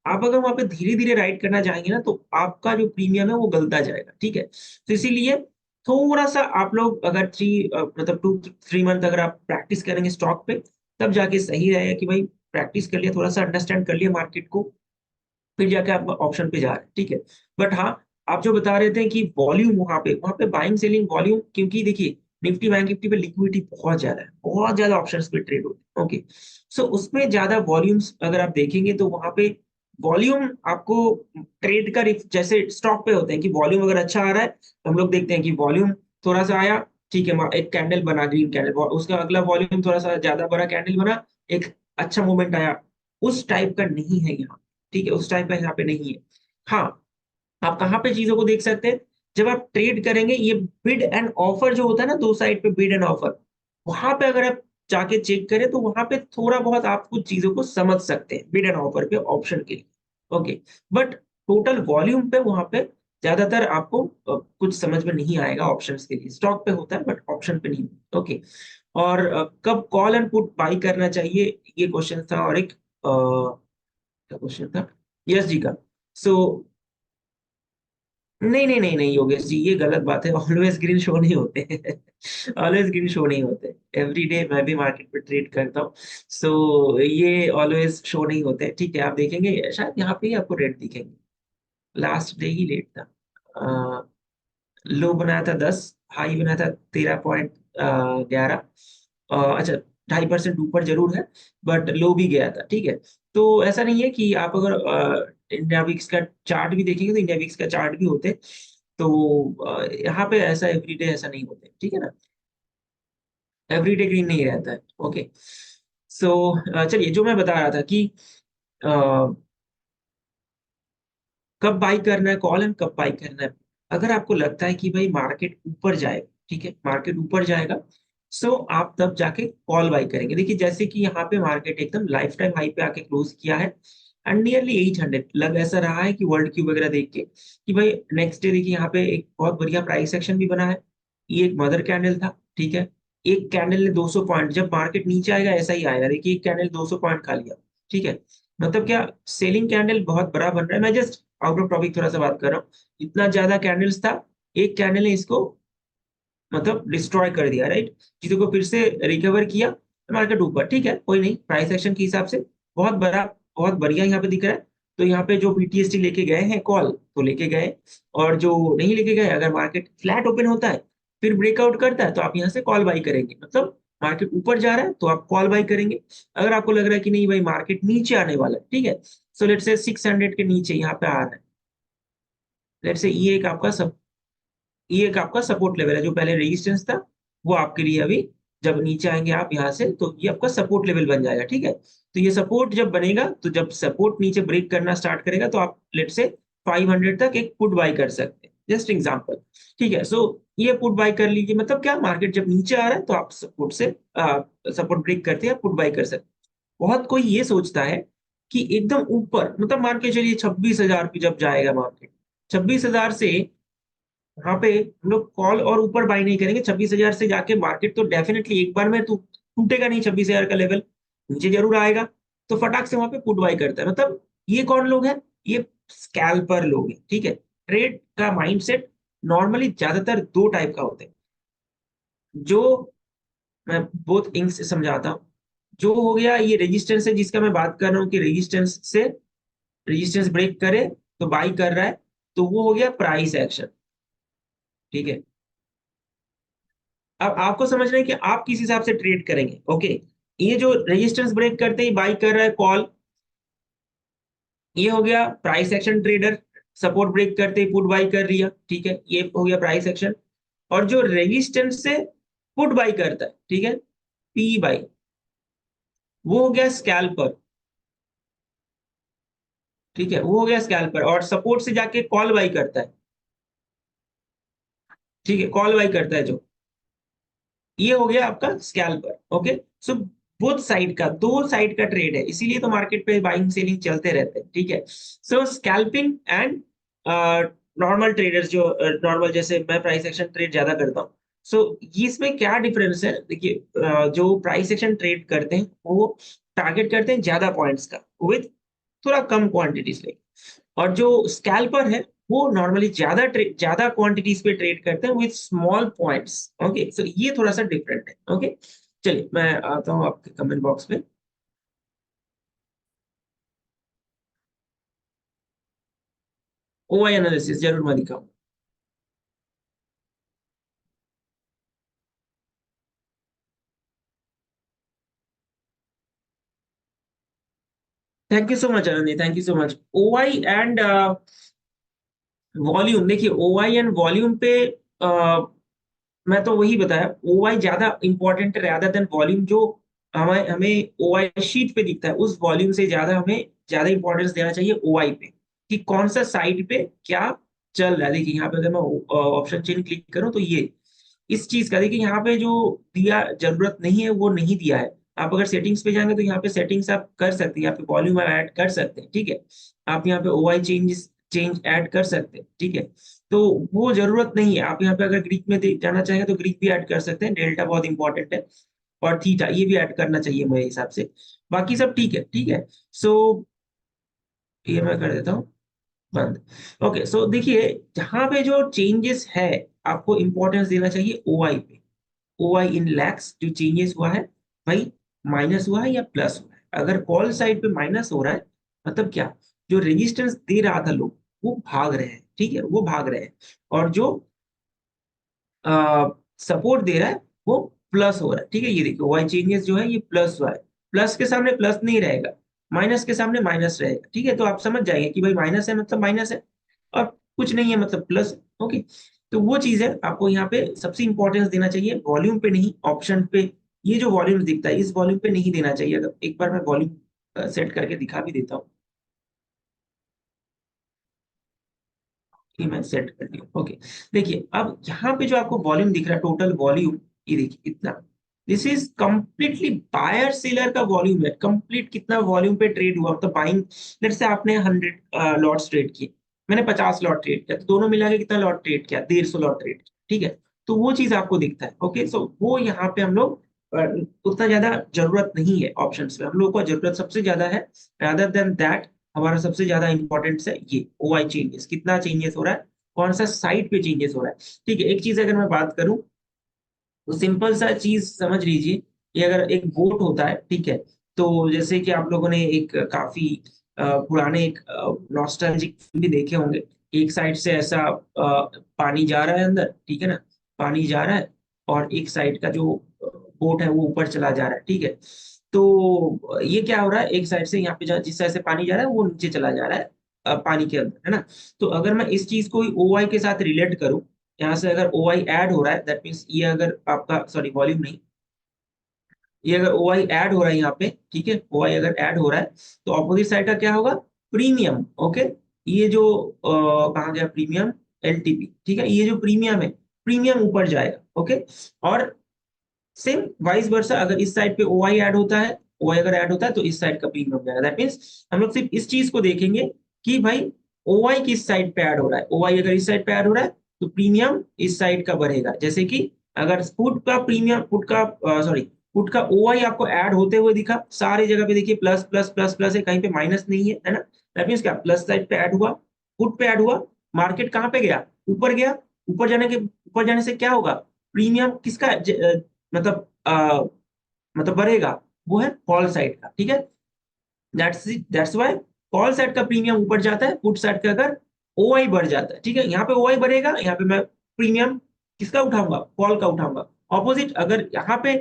आप अगर वहां पे धीरे धीरे राइड करना चाहेंगे ना, तो आपका जो प्रीमियम है वो गलता जाएगा, ठीक है। तो इसीलिए थोड़ा सा आप लोग अगर मतलब 2 3 मंथ अगर आप प्रैक्टिस करेंगे स्टॉक पे, तब जाके सही रहेगा कि भाई प्रैक्टिस कर लिया, थोड़ा सा अंडरस्टैंड कर लिया मार्केट को, फिर जाके आप ऑप्शन पे जा रहे हैं, ठीक है। बट हाँ, आप जो बता रहे थे कि वॉल्यूम वहां पे बाइंग सेलिंग वॉल्यूम, क्योंकि देखिए निफ्टी बैंक निफ्टी पे लिक्विडिटी बहुत ज्यादा है, बहुत ज्यादा ऑप्शंस पे ट्रेड होते हैं, ओके। सो उसमें ज्यादा वॉल्यूम्स अगर आप देखेंगे तो वहां पे वॉल्यूम आपको ट्रेड का जैसे स्टॉक पे होते हैं कि वॉल्यूम अगर अच्छा आ रहा है तो हम लोग देखते हैं कि वॉल्यूम थोड़ा सा आया, ठीक है, एक कैंडल बना, ग्रीन कैंडल, उसका अगला वॉल्यूम थोड़ा सा ज्यादा बड़ा कैंडल बना, एक अच्छा मूवमेंट आया। उस टाइप का नहीं है यहाँ, ठीक है, उस टाइप का यहाँ पे नहीं है। हाँ, आप कहाँ पे चीजों को देख सकते हैं, जब आप ट्रेड करेंगे, ये बिड एंड ऑफर जो होता है ना, दो साइड पे बिड एंड ऑफर, वहां पे अगर आप जाके चेक करें तो वहां पे थोड़ा बहुत आप कुछ चीजों को समझ सकते हैं बिड एंड ऑफर पे ऑप्शन के लिए। ओके, बट टोटल वॉल्यूम पे वहां पे ज्यादातर आपको कुछ समझ में नहीं आएगा। ऑप्शंस के लिए स्टॉक पे होता है बट ऑप्शन पे नहीं। ओके, और कब कॉल एंड पुट बाई करना चाहिए, ये क्वेश्चन था। और एक क्या क्वेश्चन था, यस जी का। सो नहीं नहीं नहीं नहीं योगेश जी, ये गलत बात है, ऑलवेज ग्रीन शो नहीं होते। ऑलवेज ग्रीन शो नहीं होते, एवरी डे मैं भी मार्केट पे ट्रेड करता हूँ। सो ये ऑलवेज शो नहीं होते, ठीक है। आप देखेंगे शायद यहाँ पे ही आपको रेट दिखेंगे, लास्ट डे ही रेट था। लो बनाया था 10, हाई बनाया था 13.11। अच्छा, 2.5% ऊपर जरूर है, बट लो भी गया था, ठीक है। तो ऐसा नहीं है कि आप अगर इंडिया विक्स का चार्ट भी देखेंगे तो इंडिया विक्स का चार्ट भी होते, तो यहाँ पे ऐसा एवरीडे ऐसा नहीं होते, ठीक है ना, एवरीडे ग्रीन नहीं रहता है। ओके, सो चलिए, जो मैं बता रहा था कि अ, कब बाई करना है कॉल एंड कब बाई करना है। अगर आपको लगता है कि भाई मार्केट ऊपर जाएगा, ठीक है, मार्केट ऊपर जाएगा, सो आप तब जाके कॉल बाई करेंगे। देखिए जैसे कि यहाँ पे मार्केट एकदम लाइफ टाइम हाई पे आके क्लोज किया है, एंड नियरली 800 लग ऐसा रहा है कि वर्ल्ड क्यू वगैरह देख के कि भाई नेक्स्ट डे देखिए यहाँ पे एक बहुत बढ़िया प्राइस एक्शन भी बना है। ये एक मदर कैंडल था, ठीक है, एक कैंडल ने 200 पॉइंट, जब मार्केट नीचे आएगा ऐसा ही आएगा, देखिए एक कैंडल 200 पॉइंट खा लिया, ठीक है। मतलब क्या, सेलिंग कैंडल बहुत बड़ा बन रहा है। मैं जस्ट आउट ऑफ टॉपिक थोड़ा सा बात कर रहा हूँ, इतना ज्यादा कैंडल्स था, एक कैंडल ने इसको मतलब डिस्ट्रॉय कर दिया, राइट। चीजों को फिर से रिकवर किया, मार्केट ऊपर, ठीक है, कोई नहीं, प्राइस एक्शन के हिसाब से बहुत बड़ा, बहुत बढ़िया यहाँ पे दिख रहा है। तो यहाँ पे जो बीटीएसटी लेके गए हैं कॉल, तो लेके गए, और जो नहीं लेके गए, अगर मार्केट फ्लैट ओपन होता है फिर ब्रेकआउट करता है तो आप यहाँ से कॉल बाई करेंगे, मतलब मार्केट ऊपर जा रहा है तो आप कॉल बाई करेंगे। अगर आपको लग रहा है कि नहीं भाई मार्केट नीचे आने वाला है, ठीक है, सो लेट्स से 600 के नीचे यहाँ पे आ रहा है, लेट्स से ये एक आपका सपोर्ट लेवल है, जो पहले रेजिस्टेंस था वो आपके लिए अभी, जब नीचे आएंगे आप यहाँ से तो ये आपका सपोर्ट लेवल बन जाएगा, ठीक है। तो ये सपोर्ट जब बनेगा, तो जब सपोर्ट नीचे ब्रेक करना स्टार्ट करेगा तो आप लेट से 500 तक एक पुट बाय कर सकते हैं, जस्ट एग्जांपल, ठीक है। सो ये पुट बाय कर लीजिए, मतलब क्या, मार्केट जब नीचे आ रहा है तो आप सपोर्ट से सपोर्ट ब्रेक करते हैं पुट बाय कर सकते हैं। बहुत कोई ये सोचता है कि एकदम ऊपर, मतलब मान के चलिए 26,000 पे जब जाएगा मार्केट, 26,000 से वहां पे हम लोग कॉल और ऊपर बाई नहीं करेंगे। 26,000 से जाके मार्केट तो डेफिनेटली एक बार में तो टूटेगा नहीं, 26,000 का लेवल नीचे जरूर आएगा, तो फटाक से वहां पे पुट बाई करता है। मतलब ये कौन लोग हैं, ये स्कैल्पर लोग हैं, ठीक है। ट्रेड का माइंडसेट नॉर्मली ज्यादातर दो टाइप का होता है, जो मैं बोथ इंक से समझाता हूँ। जो हो गया ये रेजिस्टेंस है, जिसका मैं बात कर रहा हूँ कि रेजिस्टेंस से रेजिस्टेंस ब्रेक करे तो बाई कर रहा है, तो वो हो गया प्राइस एक्शन, ठीक है। अब आपको समझना है कि आप किस हिसाब से ट्रेड करेंगे। ओके, ये जो रेजिस्टेंस ब्रेक करते ही बाई कर रहा है कॉल, ये हो गया price action trader. Support break करते ही पुट बाई कर लिया, ठीक है, ये हो गया प्राइस एक्शन। और जो रेजिस्टेंस से पुट बाई करता है, ठीक है, पी बाई, वो हो गया स्कैल्पर, ठीक है, वो हो गया स्कैल्पर। और सपोर्ट से जाके कॉल बाई करता है, ठीक है, कॉल बाई करता है जो, ये हो गया आपका scalper. Okay, so both side का, दो साइड का ट्रेड है, इसीलिए तो मार्केट पे बाइंग सेलिंग चलते रहते हैं, ठीक है। सो स्कैल्पिंग एंड नॉर्मल ट्रेडर्स, जो नॉर्मल जैसे मैं प्राइस एक्शन ट्रेड ज्यादा करता हूँ। सो इसमें क्या डिफरेंस है, देखिए जो प्राइस एक्शन ट्रेड करते हैं वो टारगेट करते हैं ज्यादा पॉइंट्स का विद थोड़ा कम क्वांटिटीज ले, और जो स्कैल्पर है वो नॉर्मली ज्यादा क्वांटिटीज पे ट्रेड करते हैं with small points. Okay, so ये थोड़ा सा डिफरेंट है। ओके, चलिए मैं आता हूँ आपके कमेंट बॉक्स में। ओआई एनालिसिस जरूर मैं दिखाऊँ। Thank you so much Anandi, thank you so much. OI and volume, देखिए ओआई एंड वॉल्यूम पे मैं तो वही बताया, OI ज्यादा इंपॉर्टेंट है rather देन वॉल्यूम। जो हमें हमें OI शीट पे दिखता है उस वॉल्यूम से ज्यादा हमें ज्यादा इंपॉर्टेंस देना चाहिए OI पे, कि कौन सा साइड पे क्या चल रहा है। देखिए यहाँ पे अगर मैं ऑप्शन चेन क्लिक करूँ तो ये इस चीज का देखिए, यहाँ पे जो दिया जरूरत नहीं है वो नहीं दिया है। आप अगर सेटिंग्स पे जाएंगे तो यहाँ पे सेटिंग्स आप कर सकते हैं, यहाँ पे वॉल्यूम ऐड कर सकते हैं, ठीक है। आप यहाँ पे OI चेंज ऐड कर सकते हैं, ठीक है। तो वो जरूरत नहीं है। आप यहाँ पे अगर ग्रीक में जाना चाहेंगे तो ग्रीक भी ऐड कर सकते हैं, डेल्टा बहुत इंपॉर्टेंट है, और थीटा ये भी ऐड करना चाहिए मेरे हिसाब से। बाकी सब ठीक है, ठीक है। सो ये मैं कर देता हूँ बंद। ओके, सो देखिए जहां पे जो चेंजेस है आपको इंपॉर्टेंस देना चाहिए OI पे। OI इन लैक्स जो चेंजेस हुआ है भाई, माइनस हुआ है या प्लस हुआ है। अगर कॉल साइड पे माइनस हो रहा है मतलब क्या, जो रेजिस्टेंस दे रहा था लोग वो भाग रहे हैं, ठीक है, वो भाग रहे हैं। और जो सपोर्ट दे रहा है वो प्लस हो रहा है, ठीक है। ये देखिए वाई चेंजेस जो है ये प्लस हुआ है, प्लस के सामने प्लस नहीं रहेगा, माइनस के सामने माइनस रहेगा, ठीक है। तो आप समझ जाएंगे कि भाई माइनस है मतलब माइनस है, और कुछ नहीं है मतलब प्लस। ओके, तो वो चीज है आपको यहाँ पे सबसे इंपॉर्टेंस देना चाहिए, वॉल्यूम पे नहीं, ऑप्शन पे। ये जो वॉल्यूम दिखता है इस वॉल्यूम पे नहीं देना चाहिए। अगर एक बार मैं वॉल्यूम सेट करके दिखा भी देता हूँ कि मैं सेट कर दिया। ओके, देखिए अब यहाँ पे जो आपको वॉल्यूम दिख रहा है, टोटल वॉल्यूम, ये देखिए इतना, this is completely buyer seller का वॉल्यूम है। कंप्लीट कितना वॉल्यूम पे ट्रेड हुआ, मतलब बाइंग, लेट्स से आपने 100 लॉट्स ट्रेड किए, मैंने 50 लॉट ट्रेड किया, तो दोनों मिला के कितना लॉट ट्रेड किया, 150 लॉट ट्रेड किया, ठीक है। तो वो चीज आपको दिखता है। ओके, सो वो यहाँ पे हम लोग उतना ज्यादा जरूरत नहीं है ऑप्शंस पे, हम लोग को जरूरत सबसे ज्यादा है रादर देन दैट। हमारा सबसे ज्यादा इंपॉर्टेंट है ये OI चेंजेस, कितना चेंजेस हो रहा है, कौन सा साइड पे चेंजेस हो रहा है, ठीक है। एक चीज अगर मैं बात करूं तो सिंपल सा चीज समझ लीजिए, ये अगर एक बोट होता है, ठीक है, तो जैसे कि आप लोगों ने एक काफी पुराने एक नॉस्टैल्जिक फिल्म भी देखे होंगे, एक साइड से ऐसा पानी जा रहा है अंदर, ठीक है ना, पानी जा रहा है, और एक साइड का जो बोट है वो ऊपर चला जा रहा है, ठीक है। तो ये क्या हो रहा है, एक साइड से यहाँ पे जिस साइड से पानी जा रहा है वो नीचे चला जा रहा है पानी के अंदर, है ना। तो अगर मैं इस चीज को OI के साथ रिलेट करूं, यहाँ से अगर OI ऐड हो रहा है, दैट मीन्स ये अगर आपका, सॉरी वॉल्यूम नहीं, ये अगर OI ऐड हो रहा है यहाँ पे, ठीक है, OI अगर ऐड हो रहा है तो ऑपोजिट साइड का क्या होगा, प्रीमियम। ओके, ये जो कहाँ गया प्रीमियम, LTP, ठीक है, ये जो प्रीमियम है, प्रीमियम ऊपर जाएगा। ओके, और सेम वाइस वर्सा, अगर इस साइड पे OI ऐड होता है, OI अगर ऐड होता है तो इस साइड का प्रीमियम हो जाएगा। दैट मीन्स हम लोग सिर्फ इस चीज को देखेंगे कि भाई OI किस साइड पे ऐड हो रहा है। OI अगर इस साइड पे ऐड हो रहा है तो प्रीमियम इस साइड का बढ़ेगा। जैसे कि अगर पुट का प्रीमियम, पुट का सॉरी पुट का OI आपको ऐड होते हुए दिखा, सारी जगह पे देखिए प्लस प्लस प्लस प्लस है, कहीं पे माइनस नहीं है ना। दैट मीन्स क्या, प्लस साइड पे ऐड हुआ, पुट पे ऐड हुआ, मार्केट कहाँ पे गया, ऊपर गया। ऊपर जाने से क्या होगा, प्रीमियम किसका मतलब मतलब बढ़ेगा, वो है कॉल साइड का, ठीक है। दैट्स व्हाई कॉल साइड का प्रीमियम ऊपर जाता है, पुट साइड का अगर OI बढ़ जाता है, ठीक है। यहाँ पे OI बढ़ेगा, यहाँ पे मैं प्रीमियम किसका उठाऊंगा, कॉल का उठाऊंगा। ऑपोजिट अगर यहाँ पे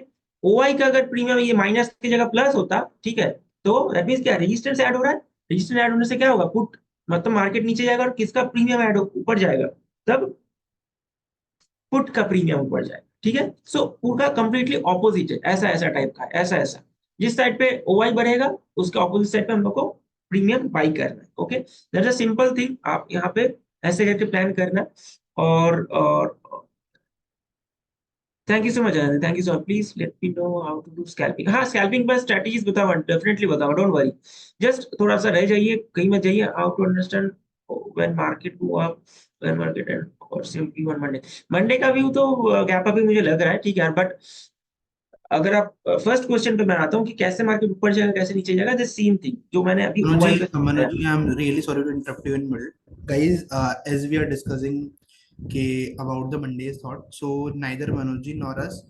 OI का अगर प्रीमियम ये माइनस की जगह प्लस होता, ठीक है, तो दैट मीन्स क्या, रेजिस्टेंस ऐड हो रहा है, रेजिस्टेंस ऐड होने से क्या होगा, पुट मतलब मार्केट नीचे जाएगा, और किसका प्रीमियम ऐड ऊपर जाएगा, तब पुट का प्रीमियम ऊपर जाए, ठीक है। सो पूरा कंप्लीटली ऑपोजिट है, ऐसा ऐसा टाइप का है, ऐसा ऐसा। जिस साइड पे OI बढ़ेगा उसके ऑपोजिट साइड पे हम लोग को प्रीमियम बाई करना है। Okay, that's a simple thing, आप यहाँ पे ऐसे करके प्लान करना। और thank you so much, thank you so much, please let me know how to do scalping. हाँ, स्कैल्पिंग पर स्ट्रेटजीज बताओ, डेफिनेटली बताओ, डोंट वरी। जस्ट थोड़ा सा रह जाइए, कहीं मत जाइए, how to understand when market go up, when market end और सिंपली वन मंडे। मंडे का व्यू तो गैप अप ही मुझे लग रहा है, ठीक है, बट अगर आप फर्स्ट क्वेश्चन पे मैं आता हूँ कि कैसे मार्केट ऊपर जाएगा कैसे नीचे जाएगा, द सेम थिंग जो मैंने अभी Manoj OI ji, पे Manoj समझाया। ji, I'm really sorry to interrupt you in middle. Guys, as we are discussing about the Monday's thought, so neither Manoj ji nor us,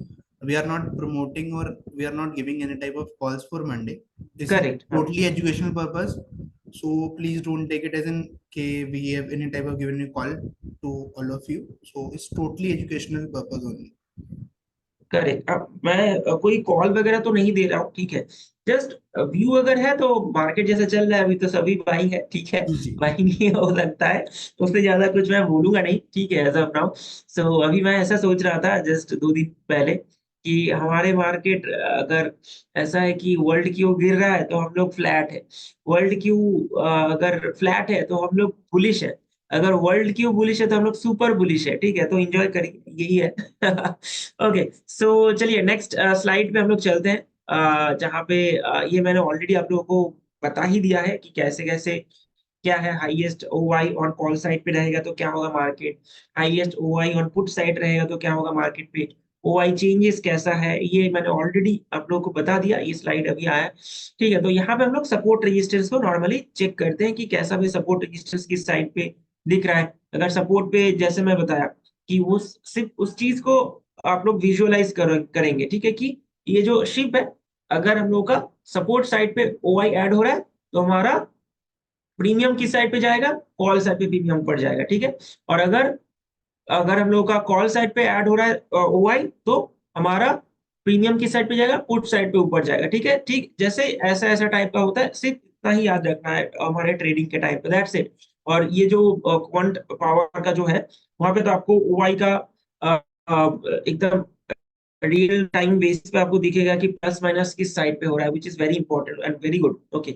we are not promoting or we are not giving any type of calls for Monday. This is correct, हाँ। totally educational purpose. So please don't take it as in we have any type of given a call to all of you. So it's totally educational purpose only. Correct. अब मैं कोई कॉल वगैरह तो नहीं दे रहा हूँ, ठीक है। जस्ट व्यू अगर है तो मार्केट जैसा चल रहा है अभी तो सभी बाई है, ठीक है। जी जी। बाई नहीं हो सकता है, तो उससे ज्यादा कुछ मैं बोलूंगा नहीं, ठीक है, एज ऑफ नाउ। सो अभी मैं ऐसा सोच रहा था जस्ट 2 दिन पहले कि हमारे मार्केट अगर ऐसा है कि वर्ल्ड क्यू गिर रहा है तो हम लोग फ्लैट है, वर्ल्ड क्यू अगर फ्लैट है तो हम लोग बुलिश है, अगर वर्ल्ड क्यू बुलिश है तो हम लोग सुपर बुलिश है, ठीक है। तो एंजॉय करिए, यही है। ओके, सो चलिए नेक्स्ट स्लाइड पे हम लोग चलते हैं, जहाँ पे ये मैंने ऑलरेडी आप लोगों को बता ही दिया है कि कैसे कैसे क्या है। Highest OI on call side पे रहेगा तो क्या होगा market, highest OI on put side रहेगा तो क्या होगा मार्केट पे, ओआई चेंजेस कैसा है, ये मैंने ऑलरेडी आप लोगों को बता दिया, ये स्लाइड अभी आया, ठीक है। तो यहाँ पे हम लोग सपोर्ट रेजिस्टेंस को नॉर्मली चेक करते हैं कि कैसा भी सपोर्ट रेजिस्टेंस किस साइड पे दिख रहा है। अगर सपोर्ट पे जैसे मैं बताया कि वो सिर्फ उस चीज को आप लोग विजुअलाइज करेंगे, ठीक है, कि ये जो शिप है, अगर हम लोग का सपोर्ट साइड पे ओआई ऐड हो रहा है तो हमारा प्रीमियम किस साइड पे जाएगा, कॉल साइड पे प्रीमियम पड़ जाएगा, ठीक है। और अगर अगर हम लोग का कॉल साइड पे ऐड हो रहा है ओआई तो हमारा प्रीमियम किस साइड पे जाएगा, पुट साइड पे ऊपर जाएगा, ठीक है। ठीक जैसे ऐसा ऐसा टाइप का होता है, सिर्फ इतना ही याद रखना है हमारे ट्रेडिंग के टाइम पे, दैट्स इट। और ये जो क्वांट पावर का जो है वहां पे तो आपको ओआई का एकदम रियल टाइम बेस पे आपको दिखेगा कि प्लस माइनस किस साइड पे हो रहा है, which is very important and very good. Okay,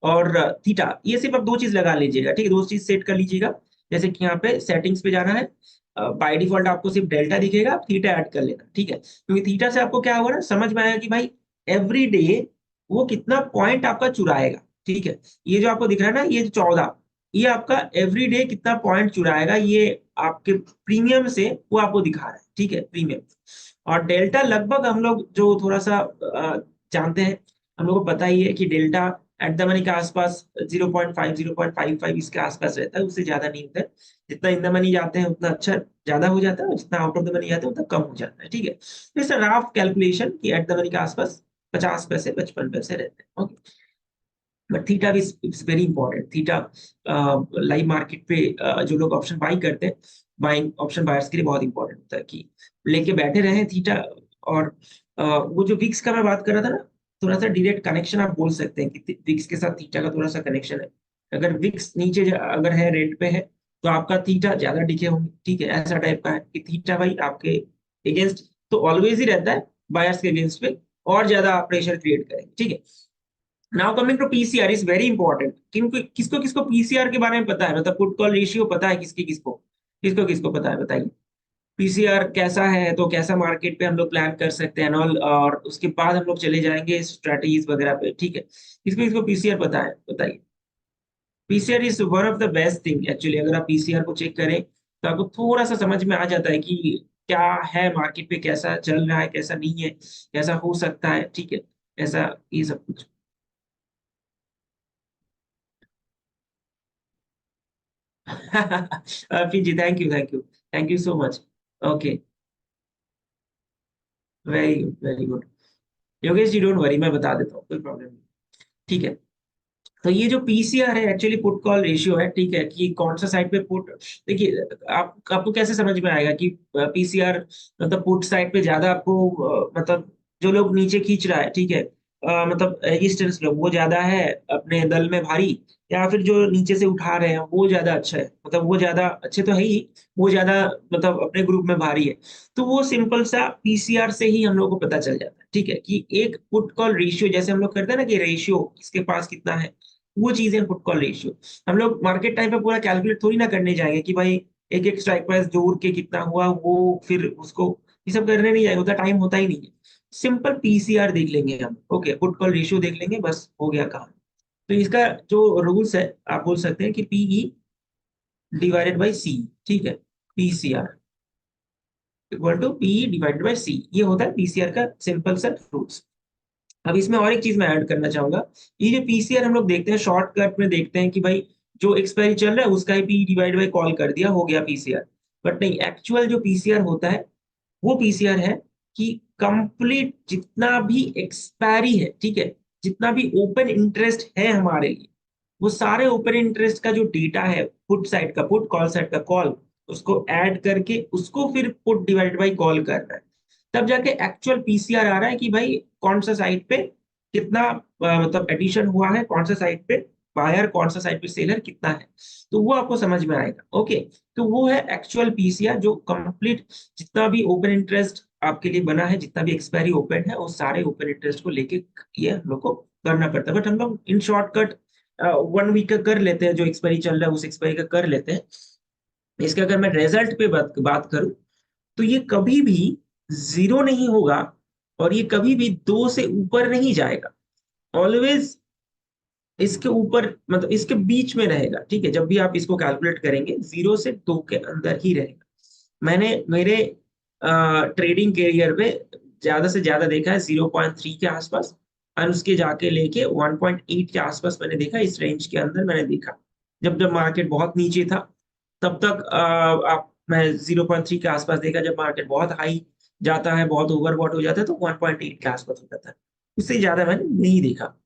और थीटा, ये सिर्फ आप 2 चीज लगा लीजिएगा, ठीक है, 2 चीज सेट कर लीजिएगा। जैसे कि यहाँ पे सेटिंग्स पे जाना है, बाय डिफॉल्ट आपको सिर्फ डेल्टा दिखेगा, आप थीटा ऐड कर लेना, ठीक है। क्योंकि थीटा से आपको क्या होगा ना, समझ में आएगा कि भाई एवरी डे वो कितना पॉइंट आपका चुराएगा, ठीक है। ये जो आपको दिख रहा है ना, ये 14, ये आपका एवरी डे कितना पॉइंट चुराएगा, ये आपके प्रीमियम से वो आपको दिखा रहा है, ठीक है, प्रीमियम। और डेल्टा लगभग हम लोग जो थोड़ा सा जानते हैं, हम लोग को पता ही है कि डेल्टा एट द मनी के आसपास 0.5 0.55 इसके आसपास रहता है, उससे ज्यादा नहीं होता है। जितना इन द मनी जाते हैं उतना अच्छा ज्यादा हो जाता है, और जितना आउट ऑफ द मनी जाते हैं उतना कम हो जाता है, ठीक है। तो इट्स रफ कैलकुलेशन कि एट द मनी के आसपास 50 पैसे 55 पैसे रहते हैं, ओके। बट थीटा भी it's very important. Theta live market पे जो लोग ऑप्शन बाई करते हैं, बाइंग ऑप्शन बायर्स के लिए बहुत इंपॉर्टेंट होता है कि लेके बैठे रहे थीटा। और वो जो विक्स का मैं बात कर रहा था ना, थोड़ा सा डायरेक्ट कनेक्शन आप बोल सकते हैं कि विक्स के साथ थीटा का थोड़ा सा कनेक्शन है। अगर विक्स नीचे अगर है रेट पे है तो आपका थीटा ज्यादा दिखे होंगे, ठीक है, ऐसा टाइप का है कि थीटा भाई आपके अगेंस्ट तो ऑलवेज ही रहता है, बायर्स के अगेंस्ट पे और ज्यादा प्रेशर क्रिएट करेंगे, ठीक है। Now coming to PCR is very important. किनको किसको किसको पीसीआर के बारे में पता है, मतलब पुट कॉल रेशियो पता है किसकी किसको, किसको किसको पता है बताइए। पीसीआर कैसा है तो कैसा मार्केट पे हम लोग प्लान कर सकते हैं ऑल, और उसके बाद हम लोग चले जाएंगे स्ट्रेटजीज वगैरह पे, ठीक है। किसको किसको पीसीआर पता है बताइए। PCR is one of the best thing actually. अगर आप पीसीआर को चेक करें तो आपको थोड़ा सा समझ में आ जाता है कि क्या है मार्केट पे, कैसा चल रहा है, कैसा नहीं है, कैसा हो सकता है, ठीक है, ऐसा ये सब कुछ। जी, thank you so much. Okay, very good very good. Yogesh ji don't worry, मैं बता देता हूँ, कोई प्रॉब्लम नहीं, ठीक है। तो ये जो पीसीआर है एक्चुअली पुट कॉल रेशियो है, ठीक है, कि कौन सा साइड पे पुट। देखिए, आपको कैसे समझ में आएगा कि पीसीआर मतलब पुट साइड पे ज्यादा आपको मतलब जो लोग नीचे खींच रहा है, ठीक है, मतलब रेजिस्टेंस लोग वो ज्यादा है अपने दल में भारी, या फिर जो नीचे से उठा रहे हैं वो ज्यादा अच्छा है, मतलब वो ज्यादा अच्छे तो है ही, वो ज्यादा मतलब अपने ग्रुप में भारी है। तो वो सिंपल सा पीसीआर से ही हम लोग को पता चल जाता है, ठीक है, कि एक पुट कॉल रेशियो जैसे हम लोग करते हैं ना कि रेशियो किसके पास कितना है, वो चीजें पुट कॉल रेशियो। हम लोग मार्केट टाइम पे पूरा कैलकुलेट थोड़ी ना करने जाएंगे कि भाई एक एक स्ट्राइक प्राइस जोड़ के कितना हुआ, वो फिर उसको ये सब करने नहीं जाएंगे, उतना टाइम होता ही नहीं है। सिंपल पीसीआर देख लेंगे हम, ओके, पुट कॉल रेशियो देख लेंगे, बस हो गया काम। तो इसका जो रूल्स है आप बोल सकते हैं कि पीई डिवाइडेड बाई सी, ठीक है, PCR equal to PE divided by C, ये होता है पीसीआर का सिंपल सा रूल्स। अब इसमें और एक चीज मैं ऐड करना चाहूंगा, ये जो पीसीआर हम लोग देखते हैं शॉर्टकट में देखते हैं कि भाई जो एक्सपायरी चल रहा है उसका ही पी डिवाइड बाई कॉल कर दिया, हो गया पीसीआर। बट नहीं, एक्चुअल जो पीसीआर होता है वो पीसीआर है कि कंप्लीट जितना भी एक्सपायरी है, ठीक है, जितना भी ओपन इंटरेस्ट है हमारे लिए, वो सारे ओपन इंटरेस्ट का जो डेटा है, पुट साइड का पुट, कॉल साइड का कॉल, उसको ऐड करके उसको फिर पुट डिवाइड बाई कॉल करना है। तब जाके एक्चुअल पीसीआर आ रहा है कि भाई कौन सा साइड पे कितना मतलब एडिशन हुआ है, कौन सा साइड पे बायर, कौन सा साइड पे सेलर कितना है, तो वो आपको समझ में आएगा। ओके, तो वो है एक्चुअल पीसीआर जो कंप्लीट जितना भी ओपन इंटरेस्ट आपके लिए बना है, जितना भी एक्सपायरी ओपन है, वो सारे ओपन इंटरेस्ट को लेके ये हम लोग को करना पड़ता है। बट हम लोग इन शॉर्टकट 1 वीक का कर लेते हैं, जो एक्सपायरी चल रहा है उस एक्सपायरी का कर लेते हैं। इसके अगर मैं रिजल्ट पे बात करूं, तो ये कभी भी जीरो नहीं होगा और ये कभी भी 2 से ऊपर नहीं जाएगा, ऑलवेज इसके ऊपर मतलब इसके बीच में रहेगा। ठीक है, जब भी आप इसको कैलकुलेट करेंगे 0 से 2 के अंदर ही रहेगा। मैंने मेरे ट्रेडिंग करियर में ज्यादा से ज्यादा देखा है 0.3 के आसपास, और उसके जाके लेके 1.8 के आसपास मैंने देखा, इस रेंज के अंदर मैंने देखा। जब जब मार्केट बहुत नीचे था तब तक आप मैं 0.3 के आसपास देखा, जब मार्केट बहुत हाई जाता है, बहुत ओवरबॉट हो जाता है, तो 1.8 के आसपास हो जाता है, उससे ज्यादा मैंने नहीं देखा।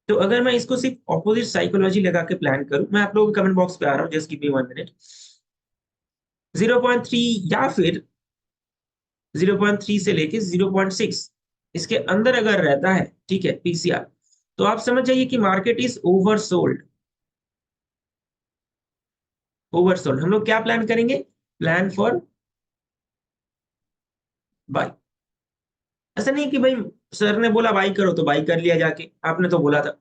तो अगर मैं इसको सिर्फ ऑपोजिट साइकोलॉजी लगा के प्लान करूं, मैं आप लोगों के कमेंट बॉक्स पे आ रहा हूँ, जस्ट गिव मी 1 मिनट। 0.3 या फिर 0.3 से लेके 0.6 इसके अंदर अगर रहता है, ठीक है, पीसीआर, तो आप समझ जाइए कि मार्केट इज ओवरसोल्ड। ओवरसोल्ड हम लोग क्या प्लान करेंगे? Plan for buy. ऐसा नहीं कि भाई सर ने बोला बाई करो तो बाई कर लिया जाके, आपने तो बोला था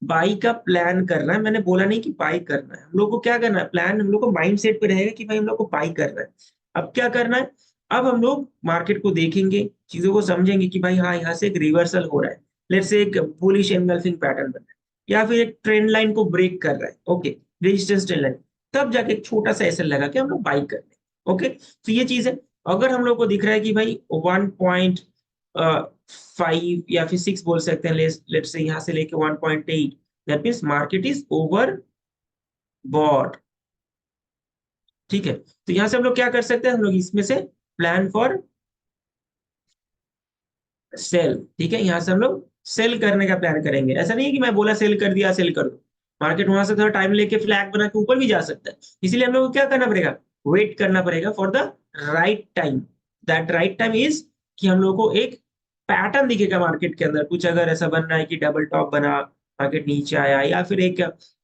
बाई का प्लान करना है, मैंने बोला नहीं कि बाई करना है। हम लोग को क्या करना है, प्लान हम लोग को माइंड सेट पे रहेगा कि भाई हम लोग को बाई करना है। अब क्या करना है, अब हम लोग मार्केट को देखेंगे, चीजों को समझेंगे कि भाई हाँ यहाँ से एक रिवर्सल हो रहा है, लेट्स से एक बुलिश एंगल्फिंग पैटर्न बन रहा है, या फिर एक ट्रेंड लाइन को ब्रेक कर रहा है, ओके, रेजिस्टेंस ट्रेंड लाइन, तब जाके एक छोटा सा एसएल लगा के हम लोग बाई कर लें। ओके, तो ये चीज है। अगर हम लोग को दिख रहा है कि भाई 1.5 या फिर 6 बोल सकते हैं, लेट से यहाँ से लेके 1.8, that means market is overbought. ठीक है, तो यहाँ से हम लोग क्या कर सकते हैं, हम लोग इसमें से प्लान फॉर सेल। ठीक है, यहाँ से हम लोग सेल करने का प्लान करेंगे। ऐसा नहीं है कि मैं बोला सेल कर दिया सेल कर दो, मार्केट वहां से थोड़ा टाइम लेके फ्लैग बना के ऊपर भी जा सकता है। इसीलिए हम लोग को क्या करना पड़ेगा, वेट करना पड़ेगा for the right time. That right time is कि हम लोग को एक पैटर्न दिखेगा मार्केट के अंदर, कुछ अगर ऐसा बन रहा है कि डबल टॉप बना, मार्केट नीचे आया, या फिर एक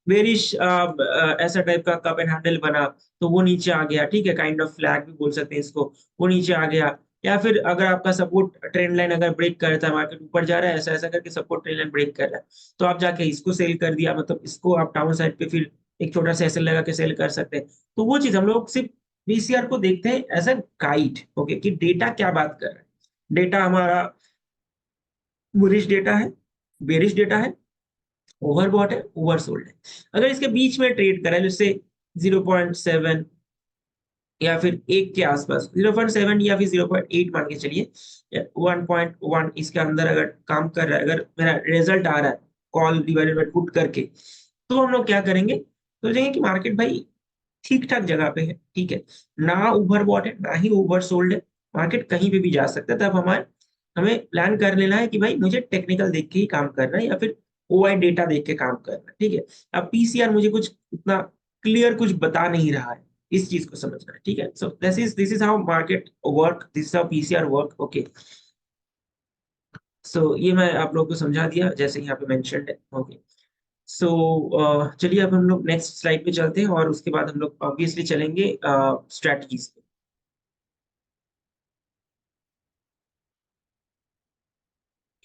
बेरिश ऐसा टाइप का कप एंड हैंडल बना, तो वो नीचे आ गया, ठीक है, काइंड ऑफ फ्लैग भी बोल सकते हैं इसको, वो नीचे आ गया। या फिर अगर आपका सपोर्ट ट्रेंड लाइन अगर ब्रेक करता है, मार्केट ऊपर जा रहा है, ऐसा ऐसा करके सपोर्ट ट्रेंड लाइन ब्रेक कर रहा है, तो आप जाके इसको सेल कर दिया, मतलब इसको आप डाउन साइड पे फिर एक छोटा सा एसएल लगा के सेल कर सकते हैं। तो वो चीज हम लोग सिर्फ बीसीआर को देखते हैं एज अ गाइड, ओके, कि डेटा क्या बात कर रहा है। डेटा हमारा बुलिश डेटा है, बेरिश डेटा है, ओवरबॉट है, ओवरसोल्ड है। अगर इसके बीच में ट्रेड करा है, जैसे 0.7 या फिर 1 के आसपास, 0.7 या फिर 0.8 मान के चलिए, 1.1 इसके अंदर अगर काम कर रहा है, अगर मेरा रिजल्ट आ रहा है कॉल डिवाइडेड बाय पुट करके, तो हम लोग क्या करेंगे, तो देखेंगे कि मार्केट भाई ठीक ठाक जगह पे है, ठीक है, ना ओवर बॉट है ना ही ओवर सोल्ड है, मार्केट कहीं पे भी जा सकता है। तब हमारे हमें प्लान कर लेना है कि भाई मुझे टेक्निकल देख के ही काम करना है, या फिर ओआई डेटा देख के काम करना है। ठीक है, अब पीसीआर मुझे कुछ उतना क्लियर कुछ बता नहीं रहा है, इस चीज को समझना है। ठीक है, so this is how market work, this is how PCR work. Okay, so ये मैं आप लोगों को समझा दिया जैसे यहाँ पे मेंशन्ड है। ओके, सो चलिए अब हम लोग नेक्स्ट स्लाइड पे चलते हैं, और उसके बाद हम लोग ऑब्वियसली चलेंगे स्ट्रेटजीज पे।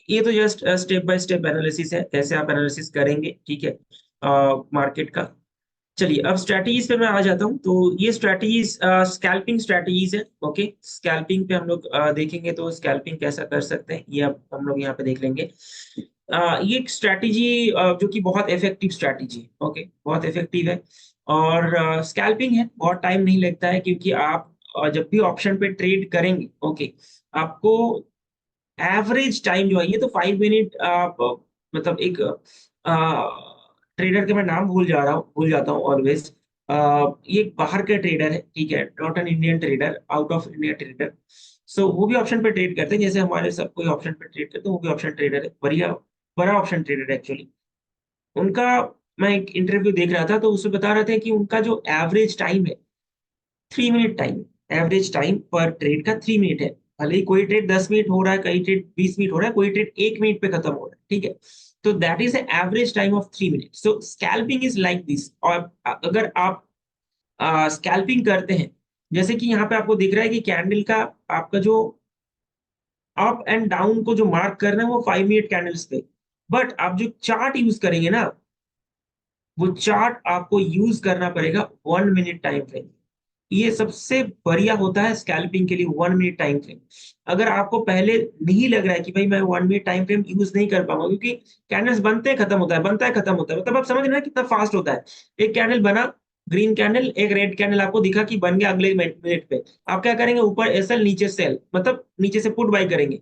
ये तो just step by step analysis है, कैसे आप एनालिसिस करेंगे, ठीक है, मार्केट का। चलिए अब स्ट्रैटेजीज पे मैं आ जाता हूँ। तो ये स्ट्रैटेजीज स्कैल्पिंग स्ट्रैटेजीज है। ओके, स्कैल्पिंग पे हम लोग देखेंगे, तो स्कैल्पिंग कैसा कर सकते हैं ये अब हम लोग यहाँ पे देख लेंगे। ये एक स्ट्रैटेजी जो कि बहुत इफेक्टिव स्ट्रैटेजी है। ओके, बहुत इफेक्टिव है, और स्कैल्पिंग है, बहुत टाइम नहीं लगता है, क्योंकि आप जब भी ऑप्शन पे ट्रेड करेंगे, ओके, आपको एवरेज टाइम जो है, ये तो 5 मिनट आप मतलब एक ट्रेडर के मैं नाम भूल जाता हूँ ऑलवेज। ये एक बाहर का ट्रेडर है, ठीक है, not an Indian trader, out of India trader. So वो भी ऑप्शन पे ट्रेड करते हैं, जैसे हमारे सब कोई ऑप्शन पे ट्रेड करते हैं, वो भी ऑप्शन ट्रेडर है, बढ़िया बड़ा ऑप्शन ट्रेडर है एक्चुअली। उनका मैं एक इंटरव्यू देख रहा था, तो उसमें बता रहे थे कि उनका जो एवरेज टाइम है 3 मिनट टाइम, एवरेज टाइम पर ट्रेड का 3 मिनट है। भले ही कोई ट्रेड 10 मिनट हो रहा है, कई ट्रेड 20 मिनट हो रहा है, कोई ट्रेड 1 मिनट पे खत्म हो रहा है, ठीक है। तो that is average time of 3 minute. So scalping is like this. और अगर आप स्कैल्पिंग करते हैं, जैसे कि यहाँ पे आपको दिख रहा है कि कैंडल का आपका जो अप एंड डाउन को जो मार्क कर रहे हैं वो 5 मिनट कैंडल्स पे, बट आप जो चार्ट यूज करेंगे ना, वो चार्ट आपको यूज करना पड़ेगा 1 मिनट टाइम फ्रेम। ये सबसे बढ़िया होता है स्कैल्पिंग के लिए, 1 मिनट टाइम फ्रेम। अगर आपको पहले नहीं लग रहा है कि भाई मैं 1 मिनट टाइम फ्रेम यूज नहीं कर पाऊंगा, क्योंकि कैंडल्स बनते हैं खत्म होता है, बनता है खत्म होता है, मतलब आप समझ रहे हैं कितना फास्ट होता है। एक कैंडल बना, ग्रीन कैंडल, एक रेड कैंडल आपको दिखा कि बन गया, अगले मिनट पे आप क्या करेंगे, ऊपर एसएल नीचे सेल, मतलब नीचे से पुट बाई करेंगे।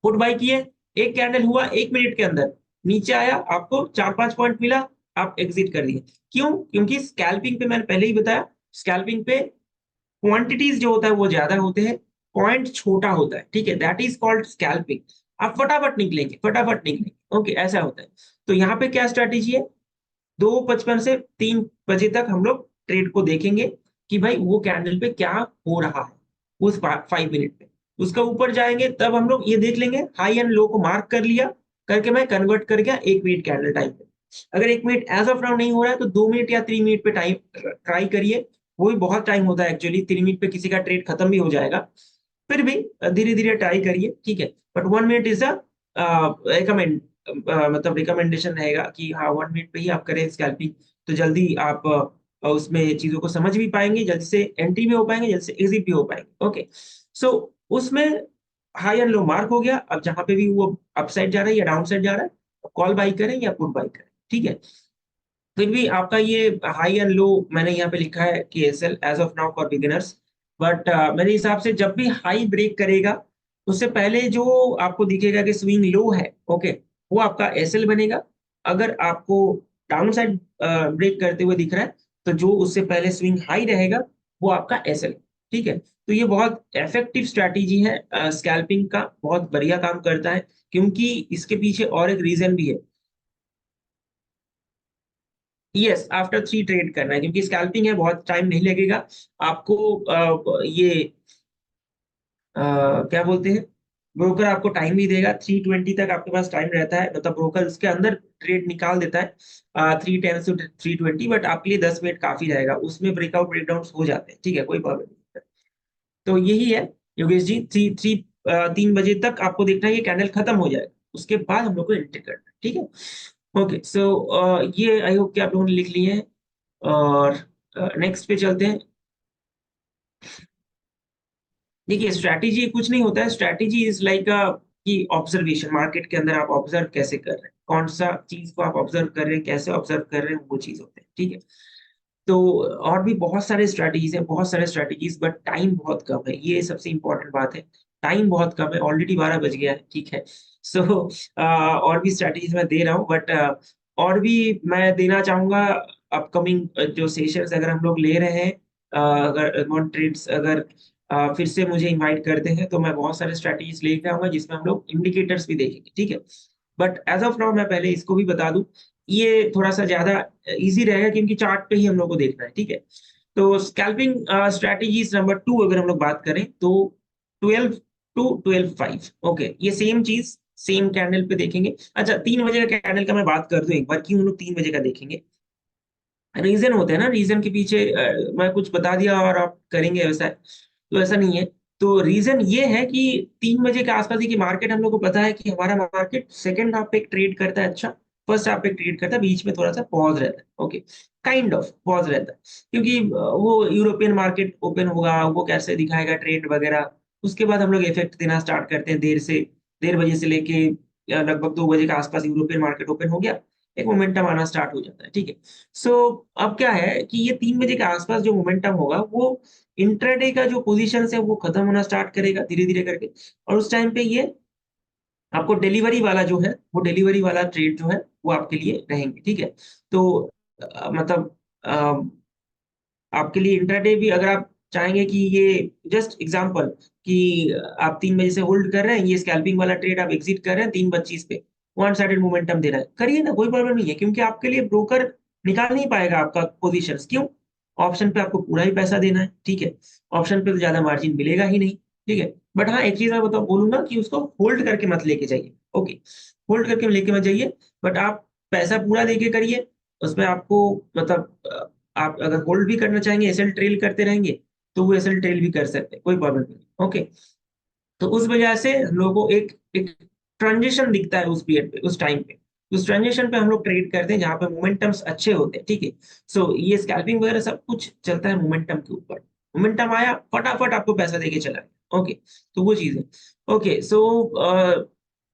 पुट बाई किए, एक कैंडल हुआ 1 मिनट के अंदर, नीचे आया, आपको 4-5 पॉइंट मिला, आप एग्जिट कर दिए। क्यों? क्योंकि स्कैल्पिंग पे मैंने पहले ही बताया, स्कैल्पिंग पे क्वांटिटीज जो होता है वो ज्यादा होते हैं, पॉइंट छोटा होता है, ठीक है, दैट इज कॉल्ड स्कैल्पिंग। आप फटाफट निकलेंगे, फटाफट निकलेंगे, ओके, ऐसा होता है। तो यहाँ पे क्या स्ट्रैटेजी है, 2:55 से 3 बजे तक हम लोग ट्रेड को देखेंगे कि भाई वो कैंडल पे क्या हो रहा है उस 5 मिनट पे। उसका ऊपर जाएंगे तब हम लोग ये देख लेंगे, हाई एंड लो को मार्क कर लिया, करके मैं कन्वर्ट कर गया 1 मिनट कैंडल टाइम पे। अगर 1 मिनट एज ऑफ नाउ नहीं हो रहा है तो 2 मिनट या 3 मिनट पे टाइम ट्राई करिए। वो भी बहुत टाइम होता है एक्चुअली, 3 मिनट पे किसी का ट्रेड खत्म भी हो जाएगा। फिर भी धीरे धीरे ट्राई करिए, ठीक है। But 1 minute is a recommend, मतलब रिकमेंडेशन रहेगा कि हाँ 1 मिनट पे ही आप करें स्कैल्पिंग। तो जल्दी आप उसमें चीजों को समझ भी पाएंगे, जल्दी से एंट्री भी हो पाएंगे, जल्दी से एग्जिट भी हो पाएंगे, ओके। सो उसमें हाई एंड लो मार्क हो गया। अब जहां पे भी वो अपसाइड जा रहा है या डाउन साइड जा रहा है, कॉल बाई करें या पुट बाई करें, ठीक है। फिर भी आपका ये हाई एंड लो मैंने यहाँ पे लिखा है कि SL as of now for beginners. But मेरे हिसाब से जब भी हाई ब्रेक करेगा, उससे पहले जो आपको दिखेगा कि स्विंग लो है, ओके, वो आपका एसएल बनेगा। अगर आपको डाउन साइड ब्रेक करते हुए दिख रहा है, तो जो उससे पहले स्विंग हाई रहेगा वो आपका एसएल, ठीक है। तो ये बहुत इफेक्टिव स्ट्रैटेजी है, स्कैल्पिंग का बहुत बढ़िया काम करता है, क्योंकि इसके पीछे और एक रीजन भी है। यस, आफ्टर 3 ट्रेड करना है, क्योंकि स्कैल्पिंग है, बहुत टाइम नहीं लगेगा आपको। ये क्या बोलते हैं, ब्रोकर आपको टाइम भी देगा, 3:20 तक आपके पास टाइम रहता है, मतलब ब्रोकर उसके अंदर ट्रेड निकाल देता है 3:10 से 3:20। बट आपके लिए 10 मिनट काफी रहेगा, उसमें ब्रेकआउट ब्रेकडाउन हो जाते हैं, ठीक है, कोई प्रॉब्लम नहीं। तो यही है योगेश जी, 3 बजे तक आपको देखना है ये कैंडल खत्म हो जाएगा, उसके बाद हम लोग को एंटर करना है, ठीक है। ओके, सो ये आई होप कि आप लोगों ने लिख लिए हैं। और नेक्स्ट पे चलते हैं। देखिए, स्ट्रैटेजी कुछ नहीं होता है, स्ट्रैटेजी इज लाइक कि ऑब्जर्वेशन, मार्केट के अंदर आप ऑब्जर्व कैसे कर रहे हैं, कौन सा चीज को आप ऑब्जर्व कर रहे हैं, कैसे ऑब्जर्व कर रहे हैं, वो चीज होते हैं, ठीक है। तो और भी बहुत सारे स्ट्रैटेजीज हैं, बहुत सारे स्ट्रैटेजीज, बट टाइम बहुत कम है, ये सबसे इंपॉर्टेंट बात है। टाइम बहुत कम है, ऑलरेडी 12 बज गया है, ठीक है। सो और भी स्ट्रैटेजीज मैं दे रहा हूँ, बट और भी मैं देना चाहूंगा अपकमिंग जो सेशंस अगर हम लोग ले रहे हैं, अगर अमाउंट ट्रेड्स अगर फिर से मुझे इनवाइट करते हैं, तो मैं बहुत सारे स्ट्रैटेजीज लेके आऊंगा जिसमें हम लोग इंडिकेटर्स भी देखेंगे, ठीक है। बट एज ऑफ नाउ मैं पहले इसको भी बता दूं, ये थोड़ा सा ज्यादा इजी रहेगा क्योंकि चार्ट पे ही हम लोग को देखना है, ठीक है। तो स्कैल्पिंग स्ट्रैटेजीज नंबर 2 अगर हम लोग बात करें तो 12 to 12 5, ओके, ये सेम चीज सेम कैंडल पे देखेंगे। अच्छा, 3 बजे का कैंडल का मैं बात कर दूं एक बार, क्यों हम लोग 3 बजे का देखेंगे। रीजन होते हैं ना, रीजन के पीछे मैं कुछ बता दिया और आप करेंगे वैसा, तो ऐसा नहीं है। तो रीजन ये है कि 3 बजे के आसपास ही की मार्केट, हम लोग को पता है कि हमारा मार्केट सेकंड हाफ पे एक ट्रेड करता है, अच्छा, फर्स्ट हाफ पे ट्रेड करता है, बीच में थोड़ा सा पॉज रहता है, ओके, काइंड ऑफ पॉज रहता है, क्योंकि वो यूरोपियन मार्केट ओपन होगा, वो कैसे दिखाएगा ट्रेंड वगैरह, उसके बाद हम लोग इफेक्ट देना स्टार्ट करते हैं, 1:30 बजे से लेके लगभग 2 बजे के आसपास यूरोपियन मार्केट ओपन हो गया, एक मोमेंटम आना स्टार्ट हो जाता है, ठीक है। सो अब क्या है कि ये 3 बजे के आसपास जो मोमेंटम होगा, वो इंट्राडे का जो पोजीशन है वो खत्म होना स्टार्ट करेगा धीरे धीरे करके, और उस टाइम पे ये आपको डिलीवरी वाला जो है, वो डिलीवरी वाला ट्रेड जो है वो आपके लिए रहेंगे, ठीक है। तो मतलब आपके लिए इंट्राडे भी अगर आप चाहेंगे कि ये जस्ट एग्जांपल कि आप 3 बजे से होल्ड कर रहे हैं, ये स्कैल्पिंग वाला ट्रेड आप एग्जिट कर रहे हैं 3:25 पे, वन साइडेड मोमेंटम दे रहा है, करिए ना, कोई प्रॉब्लम नहीं है, क्योंकि आपके लिए ब्रोकर निकाल नहीं पाएगा आपका पोजीशंस, क्यों? ऑप्शन पे आपको पूरा ही पैसा देना है, ठीक है, ऑप्शन पे तो ज्यादा मार्जिन मिलेगा ही नहीं, ठीक है। बट हाँ, एक चीज मैं बोलूंगा कि उसको होल्ड करके मत लेके जाइए। ओके, होल्ड करके लेके मत जाइए, बट आप पैसा पूरा देके करिए। उसमें आपको मतलब आप अगर होल्ड भी करना चाहेंगे, एसएल ट्रेल करते रहेंगे, तो वो एसएल ट्रेल भी कर सकते हैं, कोई प्रॉब्लम नहीं। ओके, तो उस वजह से हम लोगों को एक एक ट्रांजिशन दिखता है उस पीरियड पे, उस टाइम पे। उस ट्रांजिशन पे हम लोग ट्रेड करते हैं जहां पे मोमेंटम्स अच्छे होते हैं, ठीक है। सो ये स्कैल्पिंग वगैरह सब कुछ चलता है मोमेंटम के ऊपर। मोमेंटम आया, फटाफट आपको पैसा देके चला गया। ओके, तो वो चीज है। ओके, सो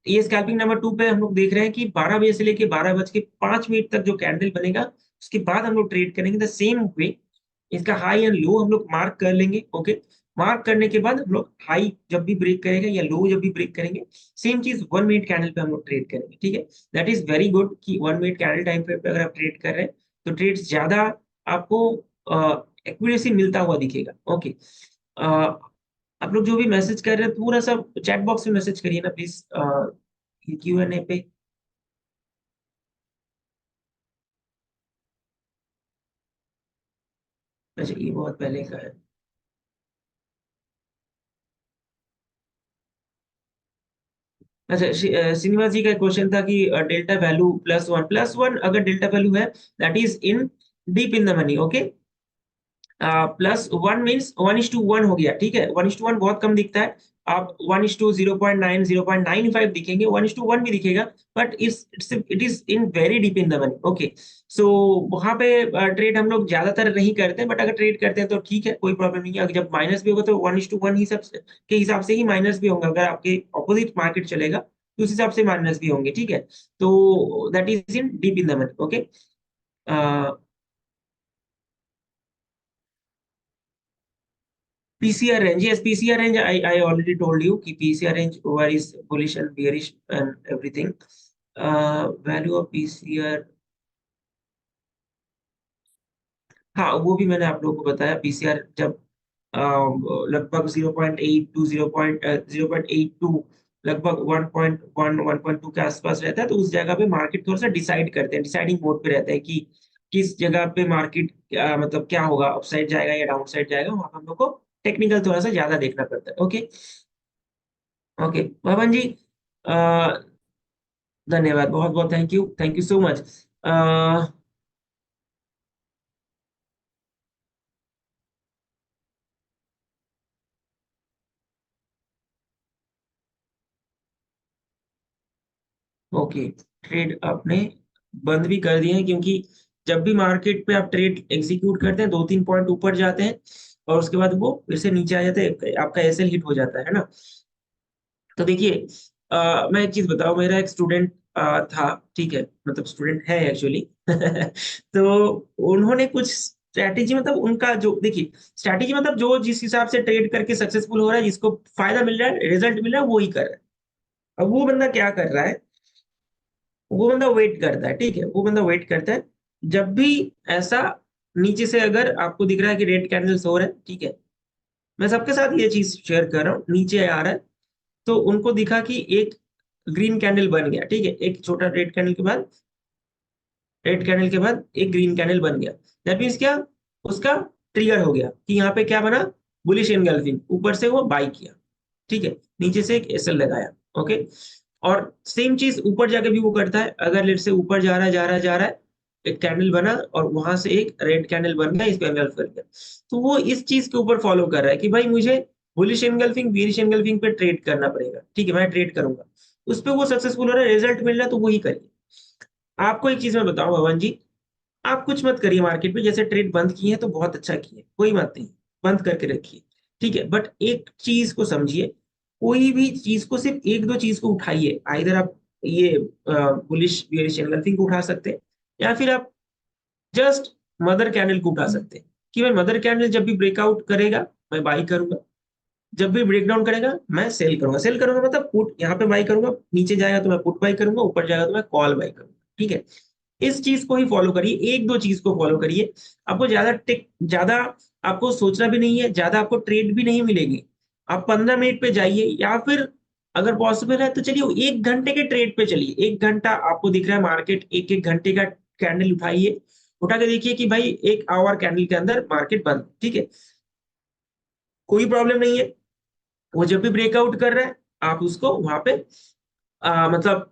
ये स्कैल्पिंग नंबर 2 पे हम लोग देख रहे हैं कि 12 बजे से लेके 12 बज के 5 मिनट तक जो कैंडल बनेगा, उसके बाद हम लोग ट्रेड करेंगे द सेम वे। इसका हाई एंड लो हम लोग मार्क कर लेंगे। ओके, मार्क करने के बाद हम लोग हाई जब भी ब्रेक करेगा या लो जब भी ब्रेक करेंगे, सेम चीज 1 मिनट कैंडल पे हम लोग ट्रेड करेंगे, ठीक है। दैट इज वेरी गुड कि 1 मिनट कैंडल टाइम फ्रेम पे अगर आप ट्रेड कर रहे हैं तो ट्रेड ज्यादा आपको एक्यूरेसी मिलता हुआ दिखेगा। ओके, आप लोग जो भी मैसेज कर रहे हैं पूरा सब चैट बॉक्स में मैसेज करिए ना प्लीज, Q&A पे। अच्छा, ये बहुत पहले का है। अच्छा, श्रीनिवास जी का क्वेश्चन था कि डेल्टा वैल्यू +1 अगर डेल्टा वैल्यू है, that is in deep in the money. Okay, +1 means 1:1 हो गया, ठीक है। 1:1 बहुत कम दिखता है। आप 1:0.9 0.95 दिखेंगे, 1:1 भी दिखेगा, but it is in very deep in the money. Okay, so वहां पे ट्रेड हम लोग ज्यादातर नहीं करते, बट अगर ट्रेड करते हैं तो ठीक है, कोई प्रॉब्लम नहीं है। अगर जब माइनस भी होगा तो 1:1 ही सब के हिसाब से ही माइनस भी होंगे। अगर आपके ऑपोजिट मार्केट चलेगा तो उस हिसाब से माइनस भी होंगे, ठीक है। तो that is in deep in the money. Okay, PCR range, yes, PCR range. I already told you कि PCR range varies bullish and bearish and everything. Value of PCR, हाँ वो भी मैंने आप लोगों को बताया। PCR जब लगभग 0.8 टू 0.82, लगभग 1.1 1.2 के आसपास रहता है, तो उस जगह पे मार्केट थोड़ा सा डिसाइड करते हैं, डिसाइडिंग मोड पे रहता है कि किस जगह पे मार्केट मतलब क्या होगा, अपसाइड जाएगा या डाउन साइड जाएगा। वहां पे हम लोग को टेक्निकल थोड़ा सा ज्यादा देखना पड़ता है। ओके, ओके भवन जी, अ, धन्यवाद, बहुत बहुत thank you so much. Okay, trade आपने बंद भी कर दिए हैं, क्योंकि जब भी मार्केट पे आप ट्रेड एग्जीक्यूट करते हैं 2-3 पॉइंट ऊपर जाते हैं और उसके बाद वो फिर से नीचे आ जाते हैं, आपका एसएल हिट हो जाता है ना। तो देखिए, मैं एक चीज बताऊं, मेरा एक स्टूडेंट था, ठीक है, मतलब स्टूडेंट है एक्चुअली। तो उन्होंने कुछ स्ट्रैटेजी, मतलब उनका जो देखिए स्ट्रैटेजी, मतलब जो जिस हिसाब से ट्रेड करके सक्सेसफुल हो रहा है, जिसको फायदा मिल रहा है, रिजल्ट मिल रहा है, वो ही कर रहा है। अब वो बंदा क्या कर रहा है, वो बंदा वेट करता है, ठीक है, वो बंदा वेट करता है। जब भी ऐसा नीचे से अगर आपको दिख रहा है कि रेड कैंडल्स हो रहे हैं, ठीक है, मैं सबके साथ ये चीज शेयर कर रहा हूँ, नीचे आ रहा है, तो उनको दिखा कि एक ग्रीन कैंडल बन गया, ठीक है, एक छोटा रेड कैंडल के बाद एक ग्रीन कैंडल बन गया। दैट मीन्स क्या, उसका ट्रिगर हो गया कि यहाँ पे क्या बना, बुलिश एनगल्फिंग, ऊपर से वो बाई किया, ठीक है, नीचे से एक एसएल लगाया। ओके, और सेम चीज ऊपर जाके भी वो करता है। अगर लेट से ऊपर जा रहा है जा रहा है, एक कैंडल बना और वहां से एक रेड कैंडल बन गया, इसको एंगल्फ कर गया, तो वो इस चीज के ऊपर फॉलो कर रहा है कि भाई मुझे बुलिश एनगल्फिंग बेरिश एनगल्फिंग पे ट्रेड करना पड़ेगा, ठीक है, मैं ट्रेड करूंगा। उस पे वो सक्सेसफुल हो रहा है, रिजल्ट मिल रहा है, तो वही करिए। आपको एक चीज मैं बताऊं भवन जी, आप कुछ मत करिए मार्केट में, जैसे ट्रेड बंद किए हैं तो बहुत अच्छा किए, कोई बात नहीं, बंद करके रखिए, ठीक है, बट एक चीज को समझिए, कोई भी चीज को सिर्फ एक दो चीज को उठाइए। आइदर आप ये बुलिश बियरिश एनगल्फिंग को उठा सकते हैं, या फिर आप जस्ट मदर कैंडल को उठा सकते हैं कि भाई मदर कैंडल जब भी ब्रेकआउट करेगा मैं बाई करूंगा, जब भी ब्रेकडाउन करेगा मैं सेल करूंगा। सेल करूंगा मतलब पुट यहाँ पे बाई करूंगा, नीचे जाएगा तो मैं पुट बाई करूंगा, ऊपर जाएगा तो मैं कॉल बाई करूंगा, ठीक है। इस चीज को ही फॉलो करिए, एक दो चीज को फॉलो करिए। आपको ज्यादा आपको सोचना भी नहीं है, ज्यादा आपको ट्रेड भी नहीं मिलेगी। आप 15 मिनट पे जाइए, या फिर अगर पॉसिबल है तो चलिए 1 घंटे के ट्रेड पे चलिए। 1 घंटा आपको दिख रहा है मार्केट, एक एक घंटे का कैंडल उठाइए, उठा के देखिए कि भाई 1 आवर कैंडल के अंदर मार्केट बंद, ठीक है, कोई प्रॉब्लम नहीं है। वो जब भी ब्रेकआउट कर रहा है आप उसको वहां पे मतलब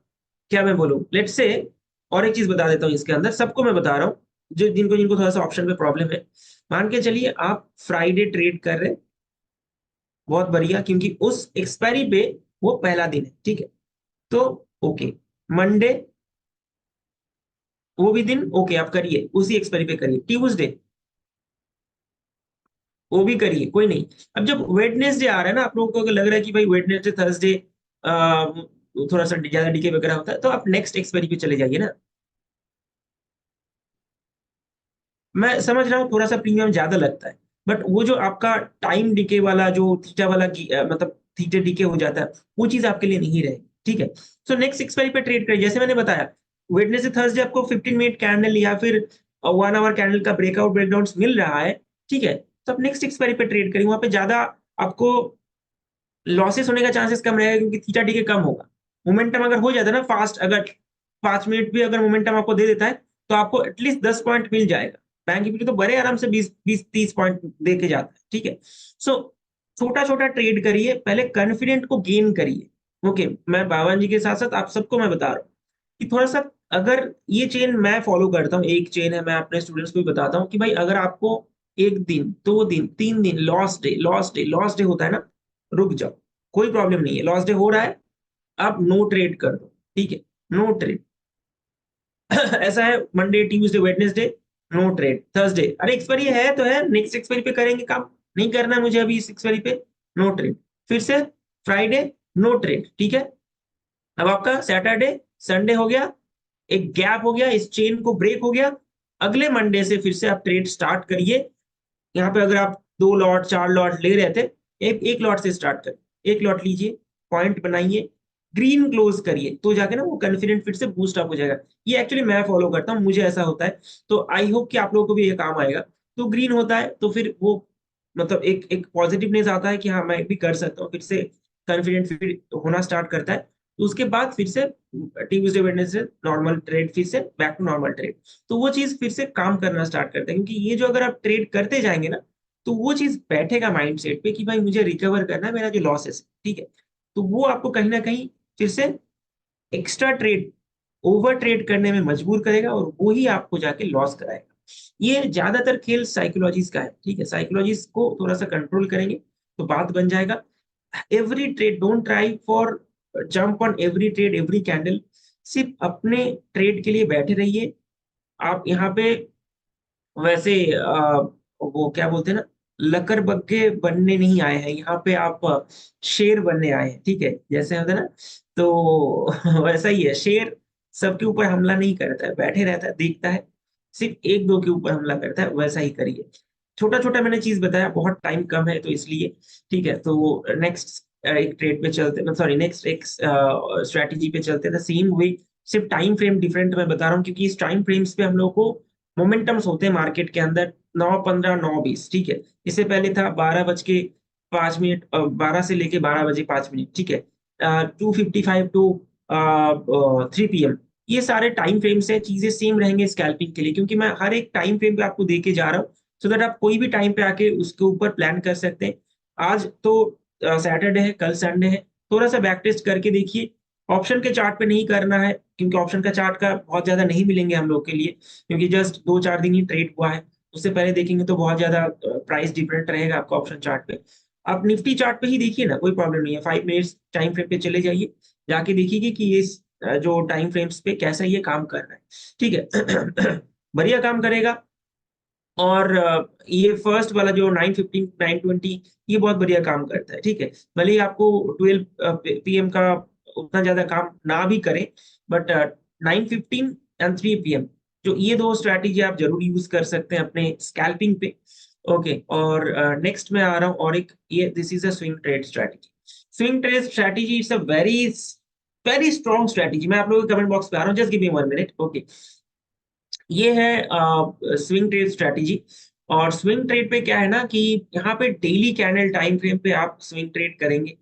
क्या मैं बोलूं, लेट्स से, और एक चीज बता देता हूँ इसके अंदर, सबको मैं बता रहा हूँ, जो जिनको जिनको थोड़ा सा ऑप्शन पे प्रॉब्लम है। मान के चलिए आप फ्राइडे ट्रेड कर रहे हैं, बहुत बढ़िया, क्योंकि उस एक्सपायरी पे वो पहला दिन है, ठीक है, तो ओके। मंडे वो भी दिन ओके, आप करिए उसी एक्सपायरी पे करिए। ट्यूसडे वो भी करिए, कोई नहीं। अब जब वेडनेसडे आ रहा है ना, आप लोगों को अगर लग रहा है कि भाई वेडनेसडे थर्सडे थोड़ा सा ज्यादा डीके वगैरह होता है, तो आप नेक्स्ट एक्सपायरी पे चले जाइए ना। मैं समझ रहा हूँ थोड़ा सा प्रीमियम ज्यादा लगता है, बट वो जो आपका टाइम डीके वाला जो थीटा वाला मतलब थीटा डीके हो जाता है, वो चीज आपके लिए नहीं रहेगी, ठीक है। सो नेक्स्ट एक्सपायरी पे ट्रेड करिए, जैसे मैंने बताया, वेडनेसडे थर्सडे आपको 15 मिनट कैंडल या फिर 1 आवर कैंडल का ब्रेकआउट ब्रेकडाउन मिल रहा है, ठीक है, तो आप नेक्स्ट एक्सपायरी पे ट्रेड करिए, वहां पे ज्यादा आपको लॉसेस होने का चांसेस कम रहेगा, क्योंकि थीटा डीके कम होगा। मोमेंटम अगर हो जाता है ना फास्ट, अगर 5 मिनट भी अगर मोमेंटम आपको दे देता है, तो आपको एटलीस्ट 10 पॉइंट मिल जाएगा। बैंक निफ्टी तो बड़े आराम से 20-30 पॉइंट दे के जाता है, ठीक है। सो छोटा छोटा ट्रेड करिए, पहले कॉन्फिडेंट को गेन करिए। ओके, मैं बावन जी के साथ साथ आप सबको मैं बता रहा हूँ कि थोड़ा सा, अगर ये चेन मैं फॉलो करता हूँ, एक चेन है, मैं अपने स्टूडेंट्स को भी बताता हूँ कि भाई अगर आपको 1 दिन 2 दिन 3 दिन लॉस्ट डे होता है ना, रुक जाओ, कोई प्रॉब्लम नहीं है, लॉस्ट डे हो रहा है, आप नो ट्रेड कर दो, ठीक है, नो ट्रेड। ऐसा है, Monday Tuesday Wednesday no trade, Thursday अरे एक्सपायरी है तो है, नेक्स्ट एक्सपायरी पे करेंगे काम, नहीं करना है मुझे अभी इस एक्सपायरी पे, नो ट्रेड। फिर से फ्राइडे नो ट्रेड, ठीक है। अब आपका सैटरडे संडे हो गया, एक गैप हो गया, इस चेन को ब्रेक हो गया, अगले मंडे से फिर से आप ट्रेड स्टार्ट करिए। यहाँ पे अगर आप 2 लॉट 4 लॉट ले रहे थे, एक लॉट से स्टार्ट करिए, एक लॉट लीजिए, पॉइंट बनाइए, ग्रीन क्लोज करिए, तो जाके ना वो कॉन्फिडेंट फिर से बूस्ट अप हो जाएगा। ये एक्चुअली मैं फॉलो करता हूँ, मुझे ऐसा होता है, तो आई होप कि आप लोगों को भी ये काम आएगा। तो ग्रीन होता है तो फिर वो मतलब एक एक पॉजिटिवनेस आता है कि हाँ मैं भी कर सकता हूँ, फिर से कॉन्फिडेंट फिर होना स्टार्ट करता है। तो उसके बाद फिर से ट्यूसडे वेडनेसडे नॉर्मल ट्रेड, फिर से बैक टू नॉर्मल ट्रेड, तो वो चीज फिर से काम करना स्टार्ट करता है, क्योंकि ये जो अगर आप ट्रेड करते जाएंगे ना, तो वो चीज बैठेगा माइंडसेट पे कि भाई मुझे रिकवर करना है मेरा जो लॉसेस है, ठीक है। तो वो आपको कहीं ना कहीं फिर से एक्स्ट्रा ट्रेड, ओवर ट्रेड करने में मजबूर करेगा, और वो ही आपको जाके लॉस कराएगा। ये ज्यादातर खेल साइकोलॉजिस्ट का है, ठीक है, साइकोलॉजिस्ट को थोड़ा सा कंट्रोल करेंगे तो बात बन जाएगा। Every trade, don't try for jump on every trade every candle, सिर्फ अपने ट्रेड के लिए बैठे रहिए। आप यहाँ पे वैसे वो क्या बोलते हैं ना, लकड़बग्गे बनने नहीं आए हैं यहाँ पे, आप शेर बनने आए हैं, ठीक है, जैसे होता है ना, तो वैसा ही है, शेर सबके ऊपर हमला नहीं करता है, बैठे रहता है, देखता है, सिर्फ एक दो के ऊपर हमला करता है, वैसा ही करिए। छोटा छोटा मैंने चीज बताया, बहुत टाइम कम है तो इसलिए, ठीक है। तो नेक्स्ट एक ट्रेड पे चलते हैं, सॉरी नेक्स्ट एक स्ट्रेटेजी पे चलते हैं, सेम वे, सिर्फ टाइम फ्रेम डिफरेंट मैं बता रहा हूँ, क्योंकि इस टाइम फ्रेम्स पे हम लोग को मोमेंटम्स होते हैं मार्केट के अंदर, 9:15 9:20, ठीक है। इससे पहले था 12:05, 12 से लेके 12 बजे 5 मिनट, ठीक है, 2:55 टू 3 PM, ये सारे टाइम फ्रेम से चीजें सेम रहेंगे स्कैल्पिंग के लिए, क्योंकि मैं हर एक टाइम फ्रेम पे आपको दे के जा रहा हूँ, सो दैट आप कोई भी टाइम पे आके उसके ऊपर प्लान कर सकते हैं। आज तो सैटरडे है, कल संडे है, थोड़ा सा बैक टेस्ट करके देखिए। ऑप्शन के चार्ट पे नहीं करना है, क्योंकि ऑप्शन का चार्ट का बहुत ज्यादा नहीं मिलेंगे हम लोग के लिए, क्योंकि जस्ट 2-4 दिन ही ट्रेड हुआ है, उससे पहले देखेंगे तो बहुत ज्यादा प्राइस डिफरेंट रहेगा आपका ऑप्शन चार्ट पे। आप निफ्टी चार्ट पे ही देखिए ना, कोई प्रॉब्लम नहीं है, 5 मिनट्स टाइम फ्रेम पे चले जाइए, जाके देखिए कि ये जो टाइम फ्रेम्स पे कैसा ये काम कर रहा है, ठीक है। बढ़िया काम करेगा। और ये फर्स्ट वाला जो 9:15 9:20, ये बहुत बढ़िया काम करता है, ठीक है। भले ही आपको 12 PM का उतना ज्यादा काम ना भी करें, बट 9:15 एंड 3 PM, जो ये दो स्ट्रैटेजी आप जरूर यूज कर सकते हैं अपने स्कैल्पिंग पे। ओके, और नेक्स्ट में आ रहा हूँ, और एक ये this is a swing trade strategy. Swing trade strategy it's a very very strong strategy. मैं आप लोगों के कमेंट बॉक्स पे आ रहा हूँ, just give me 1 minute, okay. ये है स्विंग ट्रेड स्ट्रैटेजी। और स्विंग ट्रेड पे क्या है ना कि यहाँ पे डेली कैंडल टाइम फ्रेम पे आप स्विंग ट्रेड करेंगे,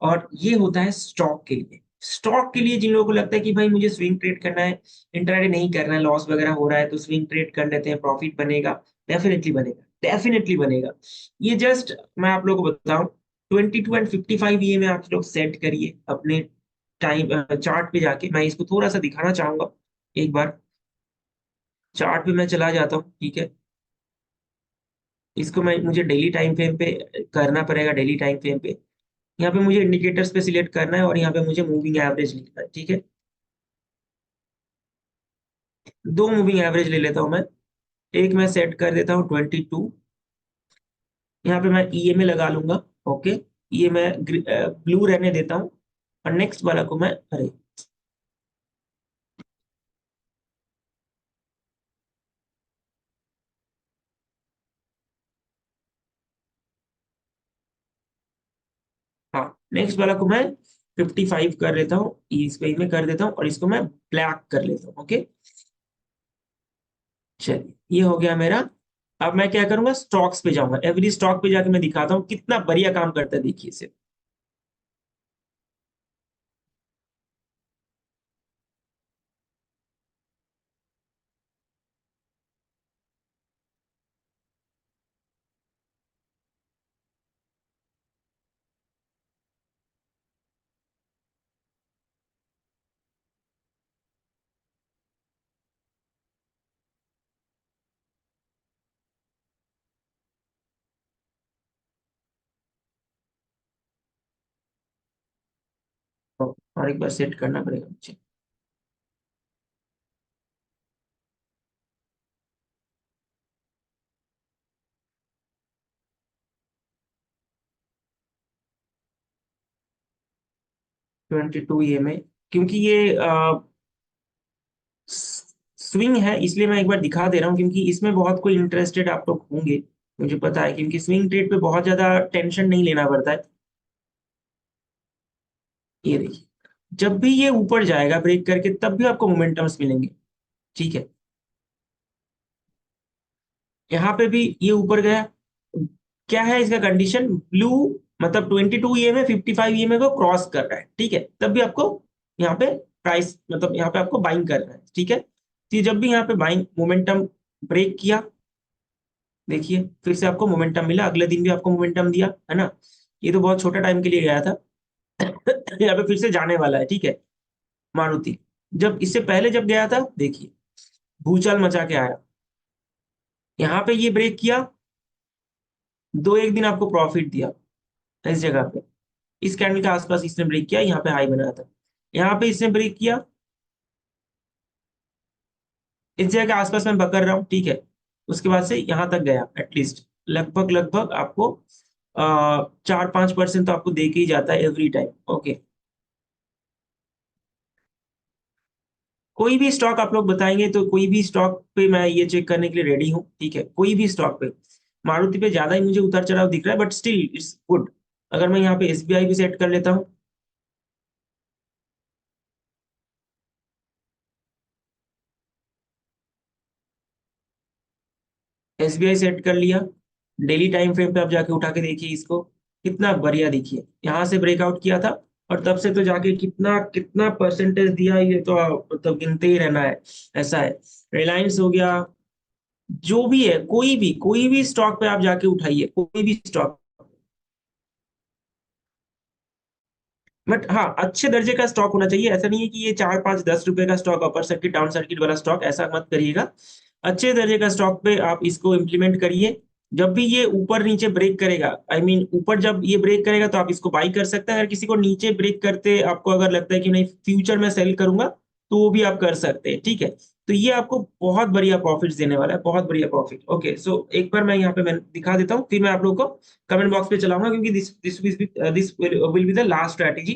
और ये होता है स्टॉक के लिए। स्टॉक के लिए जिन लोगों को लगता है कि भाई मुझे स्विंग ट्रेड करना है, इंट्राडे नहीं करना है, लॉस वगैरह हो रहा है, तो स्विंग ट्रेड कर लेते हैं, प्रॉफिट बनेगा, डेफिनेटली बनेगा, डेफिनेटली बनेगा। ये जस्ट मैं आप लोगों को बताऊं, 22 एंड 55 ये में आप लोग सेट करिए अपने टाइम चार्ट पे जाके। मैं इसको थोड़ा सा दिखाना चाहूंगा एक बार। चार्ट पे मैं चला जाता हूँ, ठीक है। इसको मैं मुझे डेली टाइम फ्रेम पे करना पड़ेगा, डेली टाइम फ्रेम पे। यहाँ पे मुझे इंडिकेटर्स पे सिलेक्ट करना है और यहाँ पे मुझे मूविंग एवरेज लिखना है, ठीक है। दो मूविंग एवरेज ले लेता हूँ मैं। एक मैं सेट कर देता हूँ 22। यहाँ पे मैं ईएमए लगा लूंगा। ओके, ये मैं ब्लू रहने देता हूँ। और नेक्स्ट वाला को मैं, अरे हाँ, नेक्स्ट वाला को मैं 55 कर लेता हूँ, इस पे में कर देता हूँ और इसको मैं ब्लैक कर लेता हूँ। ओके, चलिए ये हो गया मेरा। अब मैं क्या करूंगा, स्टॉक्स पे जाऊंगा। एवरी स्टॉक पे जाके मैं दिखाता हूँ कितना बढ़िया काम करता है, देखिए इसे। और एक बार सेट करना पड़ेगा मुझे। 22 ये में, क्योंकि ये स्विंग है, इसलिए मैं एक बार दिखा दे रहा हूँ, क्योंकि इसमें बहुत कोई इंटरेस्टेड आप लोग होंगे, मुझे पता है। क्योंकि स्विंग ट्रेड पे बहुत ज्यादा टेंशन नहीं लेना पड़ता है। ये देखिए, जब भी ये ऊपर जाएगा ब्रेक करके, तब भी आपको मोमेंटम्स मिलेंगे, ठीक है। यहाँ पे भी ये ऊपर गया, क्या है इसका कंडीशन, ब्लू, मतलब 22 ईएमए 55 ईएमए को क्रॉस कर रहा है, ठीक है। तब भी आपको यहाँ पे प्राइस, मतलब यहाँ पे आपको बाइंग करना है, ठीक है। तो जब भी यहाँ पे बाइंग मोमेंटम ब्रेक किया, देखिए फिर से आपको मोमेंटम मिला, अगले दिन भी आपको मोमेंटम दिया, है ना। ये तो बहुत छोटा टाइम के लिए गया था। यहाँ पे फिर से जाने वाला है, ठीक है। मारुति जब इससे पहले जब गया था, देखिए भूचाल मचा के आया। यहाँ पे ये ब्रेक किया, दो एक दिन आपको प्रॉफिट दिया इस जगह पे। इस कैंडल के आसपास इसने ब्रेक किया, यहाँ पे हाई बनाया था। यहाँ पे इसने ब्रेक किया, इस जगह के आसपास मैं पकड़ रहा हूँ, ठीक है। उसके बाद से यहाँ तक गया, एटलीस्ट लगभग लगभग आपको 4-5% तो आपको दे के ही जाता है एवरी टाइम। ओके, कोई भी स्टॉक आप लोग बताएंगे तो कोई भी स्टॉक पे मैं ये चेक करने के लिए रेडी हूँ, ठीक है। कोई भी स्टॉक पे, मारुति पे ज्यादा ही मुझे उतार चढ़ाव दिख रहा है, बट स्टिल इट्स गुड। अगर मैं यहाँ पे एसबीआई भी सेट कर लेता हूँ, एसबीआई सेट कर लिया, डेली टाइम फ्रेम पे आप जाके उठा के देखिए इसको, कितना बढ़िया। देखिए यहाँ से ब्रेकआउट किया था और तब से तो जाके कितना कितना परसेंटेज दिया, ये तो मतलब गिनते ही रहना है, ऐसा है। रिलायंस हो गया, जो भी है, कोई भी स्टॉक पे आप जाके उठाइए, कोई भी स्टॉक। बट हाँ, अच्छे दर्जे का स्टॉक होना चाहिए। ऐसा नहीं है कि ये 4-5-10 रुपए का stock, upper circuit down circuit वाला स्टॉक, ऐसा मत करिएगा। अच्छे दर्जे का स्टॉक पे आप इसको इम्प्लीमेंट करिए। जब भी ये ऊपर नीचे ब्रेक करेगा, आई मीन ऊपर जब ये ब्रेक करेगा तो आप इसको बाई कर सकते हैं। अगर किसी को नीचे ब्रेक करते आपको अगर लगता है कि नहीं फ्यूचर में सेल करूंगा, तो वो भी आप कर सकते हैं, ठीक है। तो ये आपको बहुत बढ़िया प्रॉफिट्स देने वाला है, बहुत बढ़िया प्रॉफिट। ओके, सो एक बार मैं यहाँ पे मैं दिखा देता हूँ, फिर मैं आप लोगों को कमेंट बॉक्स पे चलाऊंगा, क्योंकि this will be the last strategy.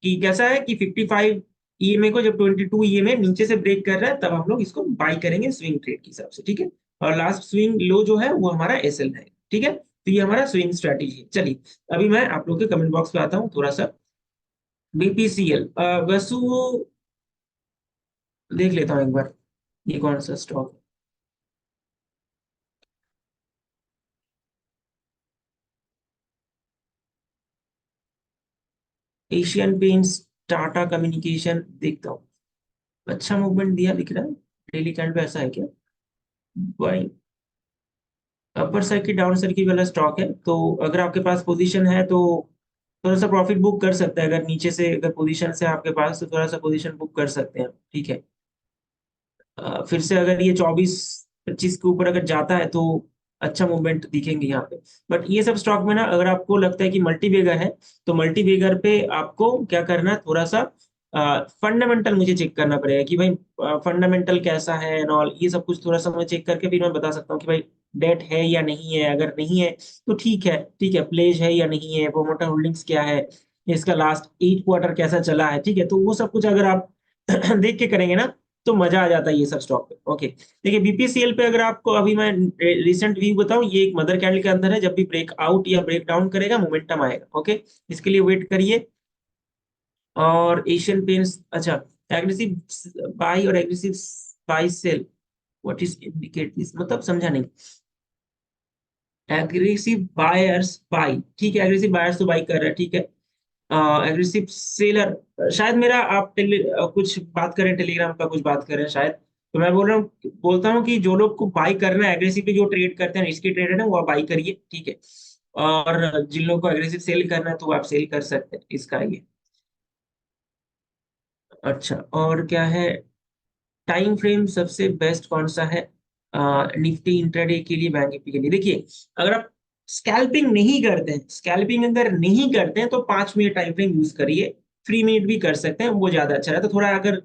कि कैसा है कि 55 ईएमए को जब 22 ईएमए नीचे से ब्रेक कर रहा है, तब हम लोग इसको बाई करेंगे स्विंग ट्रेड के हिसाब से, ठीक है। और लास्ट स्विंग लो जो है वो हमारा एसएल है, ठीक है। तो ये हमारा स्विंग स्ट्रैटेजी है। चलिए अभी मैं आप लोग के कमेंट बॉक्स पे आता हूँ थोड़ा सा। बीपीसीएल वसु देख लेता हूँ एक बार, ये कौन सा स्टॉक है। एशियन पेंट्स, टाटा कम्युनिकेशन देखता हूँ। अच्छा मूवमेंट दिया दिख रहा है, डेली कैंड पे ऐसा है क्या। By, upper circuit down circuit वाला स्टॉक है, तो अगर आपके पास पोजीशन है तो थोड़ा सा प्रॉफिट बुक कर सकते हैं, अगर नीचे से अगर पोजीशन से आपके पास तो थोड़ा सा पोजीशन बुक कर सकते हैं, ठीक है। फिर से अगर ये 24-25 के ऊपर अगर जाता है तो अच्छा मूवमेंट दिखेंगे यहाँ पे। बट ये सब स्टॉक में ना, अगर आपको लगता है कि मल्टीबैगर है तो मल्टीबैगर पे आपको क्या करना है, थोड़ा सा फंडामेंटल मुझे चेक करना पड़ेगा कि भाई फंडामेंटल कैसा है एंड ऑल, ये सब कुछ थोड़ा सा मैं चेक करके फिर मैं बता सकता हूँ कि भाई डेट है या नहीं है। अगर नहीं है तो ठीक है, ठीक है, प्लेज है या नहीं है, प्रोमोटर होल्डिंग्स क्या है, इसका लास्ट 8 क्वार्टर कैसा चला है, ठीक है। तो वो सब कुछ अगर आप देख के करेंगे ना तो मजा आ जाता है ये सब स्टॉक पे। ओके, देखिए बीपीसीएल पे अगर आपको अभी मैं रिसेंट व्यू बताऊं, ये एक मदर कैंडल के अंदर है, जब भी ब्रेक आउट या ब्रेक डाउन करेगा मोमेंटम आएगा। ओके, इसके लिए वेट करिए। और एशियन पेंट्स, अच्छा, एग्रेसिव बाई और aggressive buy sell, what is indicate this, मतलब समझा नहीं। एग्रेसिव बायर्स बाई, ठीक है, एग्रेसिव बायर्स तो बाई कर रहा है, ठीक है। एग्रेसिव सेलर, शायद मेरा आप कुछ बात करें, टेलीग्राम का कुछ बात करें शायद। तो मैं बोल रहा हूँ, बोलता हूँ कि जो लोग को बाई करना है एग्रेसिवली, जो ट्रेड करते हैं रिस्की ट्रेडर है वो आप बाई करिए, ठीक है। और जिन लोगों को एग्रेसिव सेल करना है तो आप सेल कर सकते हैं इसका ये। अच्छा, और क्या है, टाइम फ्रेम सबसे बेस्ट कौन सा है निफ्टी इंट्राडे के लिए, बैंक निफ्टी के लिए? देखिए, अगर आप स्कैल्पिंग नहीं करते हैं, स्कैल्पिंग अगर नहीं करते हैं तो 5 मिनट टाइम फ्रेम यूज करिए। 3 मिनट भी कर सकते हैं, वो ज्यादा अच्छा रहता है। थोड़ा अगर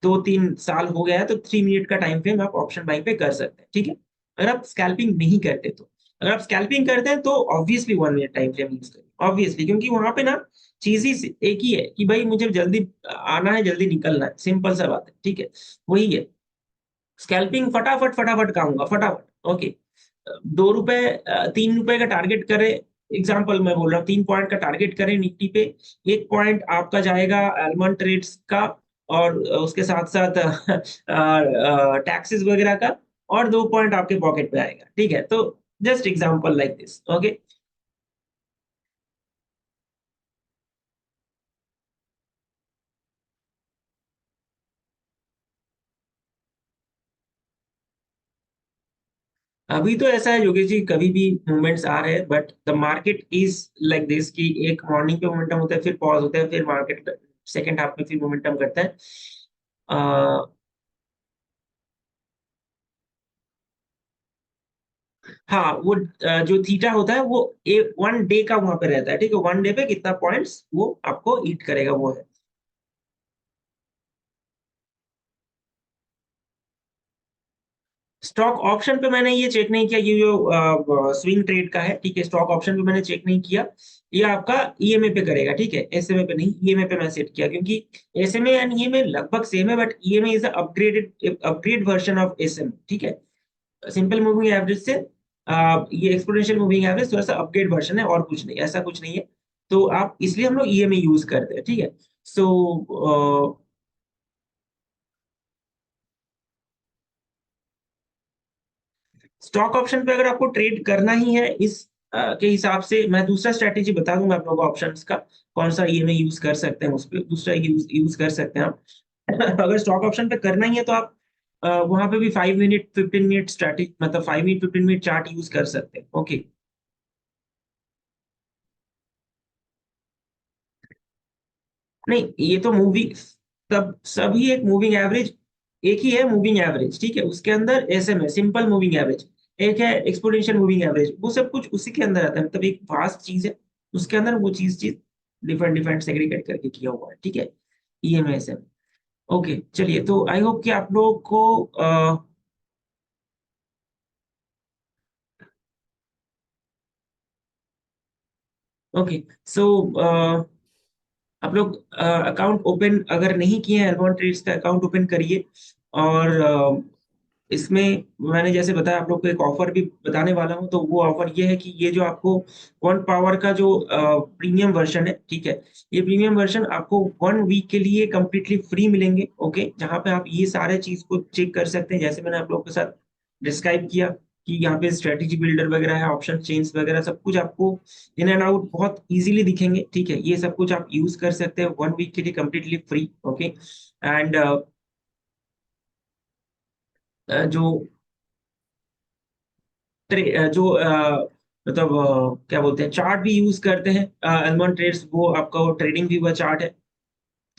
2-3 साल हो गया है तो 3 मिनट का टाइम फ्रेम आप ऑप्शन बाइंग पे कर सकते हैं, ठीक है। अगर आप स्कैल्पिंग नहीं करते तो, अगर आप स्कैल्पिंग करते हैं तो obviously 1 minute time frame use करिए, ऑब्वियसली, क्योंकि वहां पे ना चीज ही एक ही है कि भाई मुझे जल्दी आना है, जल्दी निकलना है, सिंपल सा बात है, ठीक है। वही है, स्कैल्पिंग फटाफट फटाफट का होगा, फटाफट। ओके, 2 रुपए, 3 रुपए का टारगेट करें, एग्जाम्पल मैं बोल रहा हूँ, 3 पॉइंट का टारगेट करें निफ्टी पे, 1 पॉइंट आपका जाएगा एलमंड ट्रेड्स का, और उसके साथ साथ टैक्सेस वगैरह का, और 2 पॉइंट आपके पॉकेट पे आएगा, ठीक है। तो just example like this. Okay, अभी तो ऐसा है योगेश जी, कभी भी मूवमेंट्स आ रहे हैं, but the market is like this कि एक मॉर्निंग पे मोमेंटम होता है, फिर पॉज होता है, फिर मार्केट सेकंड हाफ में फिर मोमेंटम करता है। आ, हाँ, वो जो थीटा होता है वो 1 डे का वहां पे रहता है, ठीक है। 1 डे पे कितना पॉइंट्स वो आपको ईट करेगा, वो है। स्टॉक ऑप्शन पे मैंने ये चेक नहीं किया, ये जो स्विंग ट्रेड का है, ठीक है, स्टॉक ऑप्शन पे मैंने चेक नहीं किया। ये आपका ईएमए पे करेगा, ठीक है, एसएमए पे नहीं, ईएमए पे मैं सेट किया, क्योंकि एसएमए एंड ईएमए लगभग सेम है, but EMA is upgrade version of SMA, ठीक है। सिंपल मूविंग एवरेज से ये एक्सपोनेंशियल मूविंग एवरेज थोड़ा सा अपग्रेड वर्जन है, और कुछ नहीं, ऐसा कुछ नहीं है। तो आप इसलिए हम लोग ईएमए यूज करते हैं, ठीक है। सो स्टॉक ऑप्शन पे अगर आपको ट्रेड करना ही है इस के हिसाब से, मैं दूसरा स्ट्रेटेजी बता दूंगा आप लोगों को ऑप्शंस का, कौन सा ईएमए यूज कर सकते हैं, उस पर दूसरा यूज कर सकते हैं आप। अगर स्टॉक ऑप्शन पे करना ही है तो आप वहां पे भी 5 मिनट 15 मिनट स्ट्रेटेजी, मतलब 5 मिनट 15 मिनट चार्ट यूज कर सकते हैं। ओके, नहीं, ये तो मूवी, सब सभी एक मूविंग एवरेज, एक ही है मूविंग एवरेज, ठीक है। उसके अंदर एसएमए सिंपल मूविंग एवरेज, एक है एक्सपोनेंशियल मूविंग एवरेज, वो सब कुछ उसी के अंदर आता है, मतलब एक वास्ट चीज है, उसके अंदर वो चीज चीज डिफरेंट डिफरेंट सेग्रीगेट करके किया हुआ है, ठीक है। EMA SMA. ओके, चलिए, तो आई होप कि आप लोग को ओके, सो आप लोग अकाउंट ओपन अगर नहीं किए हैं, एलमॉन ट्रेड्स का अकाउंट ओपन करिए। और इसमें मैंने जैसे बताया आप लोग को एक ऑफर भी बताने वाला हूँ, तो वो ऑफर ये है कि ये जो आपको वन पावर का जो प्रीमियम वर्जन है, ठीक है, ये प्रीमियम वर्जन आपको 1 वीक के लिए कंप्लीटली फ्री मिलेंगे। ओके, जहाँ पे आप ये सारे चीज को चेक कर सकते हैं, जैसे मैंने आप लोगों के साथ डिस्क्राइब किया कि यहाँ पे स्ट्रेटेजी बिल्डर वगैरह है, ऑप्शन चेन्स वगैरह सब कुछ आपको इन एंड आउट बहुत इजीली दिखेंगे, ठीक है। ये सब कुछ आप यूज कर सकते हैं 1 वीक के लिए कंप्लीटली फ्री। ओके, एंड जो मतलब क्या बोलते हैं, चार्ट भी यूज करते हैं एलमंड ट्रेड्स, वो आपका वो ट्रेडिंग व्यू का चार्ट है।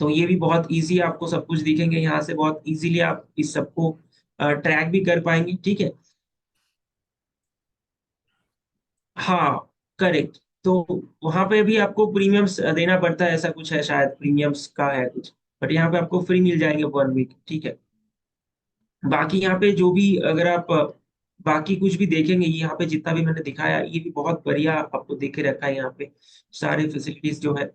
तो ये भी बहुत इजी, आपको सब कुछ दिखेंगे यहाँ से, बहुत इजीली आप इस सबको ट्रैक भी कर पाएंगे, ठीक है। हाँ, करेक्ट। तो वहां पे भी आपको प्रीमियम्स देना पड़ता है, ऐसा कुछ है शायद, प्रीमियम्स का है कुछ, बट यहाँ पे आपको फ्री मिल जाएंगे 1 वीक, ठीक है। बाकी यहाँ पे जो भी, अगर आप बाकी कुछ भी देखेंगे, यहाँ पे जितना भी मैंने दिखाया, ये भी बहुत बढ़िया आपको देख के रखा है यहाँ पे। सारे फैसिलिटीज जो है,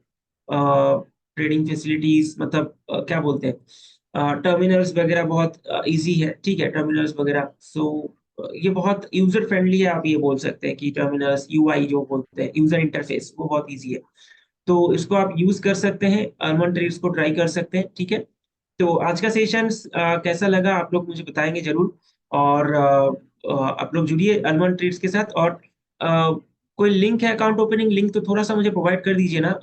ट्रेडिंग फैसिलिटीज, मतलब क्या बोलते हैं, टर्मिनल्स वगैरह बहुत इजी है, ठीक है, टर्मिनल्स वगैरह। सो ये बहुत यूजर फ्रेंडली है, आप ये बोल सकते हैं कि टर्मिनल्स, यूआई जो बोलते हैं, यूजर इंटरफेस, वो बहुत इजी है। तो इसको आप यूज कर सकते हैं, अल्मंड ट्रेड्स को ट्राई कर सकते हैं, ठीक है। तो आज का सेशन कैसा लगा, आप लोग मुझे बताएंगे जरूर। और आप लोग जुड़िए अल्मंड ट्रेड्स के साथ। और कोई लिंक है, अकाउंट ओपनिंग लिंक, तो थोड़ा सा मुझे प्रोवाइड कर दीजिए ना।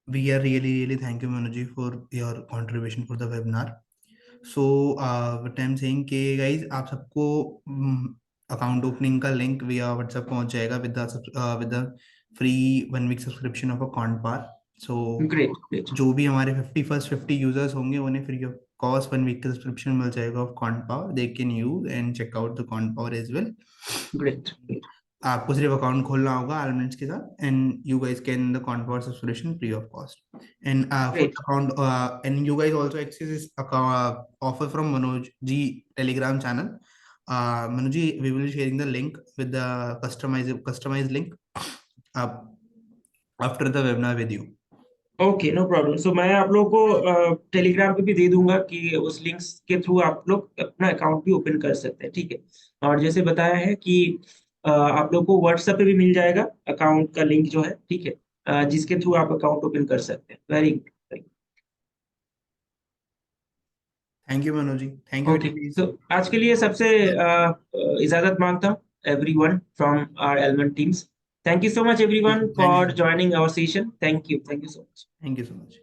Guys, we are really thank you Manu ji for your contribution for the webinar. So what I'm saying कि guys आप सबको अकाउंट ओपनिंग का लिंक via व्हाट्सएप पहुंच जाएगा with the free 1 week subscription of a Contpar. So great great. जो भी हमारे 50 यूजर्स होंगे उन्हें फ्री ऑफ कॉस्ट 1 week का सब्सक्रिप्शन मिल जाएगा of Contpar. They can use and check out the Contpar as well. Great great. आपको सिर्फ अकाउंट खोलना होगा आर्मेंट्स के साथ and you guys can the convert subscription free of cost and full great account and you guys also access this offer from Manoj ji telegram channel. Manoj ji we will sharing the link with the customised link after the webinar with you. Okay, no problem. So मैं आप लोगों को टेलीग्राम पे भी दे दूंगा कि उस लिंक्स के थ्रू आप लोग अपना अकाउंट भी ओपन कर सकते हैं, ठीक है। और जैसे बताया है कि आप लोग को व्हाट्सएप पे भी मिल जाएगा अकाउंट का लिंक जो है, ठीक है, जिसके थ्रू आप अकाउंट ओपन कर सकते हैं। Very good. Thank you Manoj ji. Thank you okay, please. तो आज के लिए सबसे इजाजत मांगता हूँ, everyone from our almond teams. Thank you so much everyone thank you for so much. Joining our session. Thank you so much. Thank you so much.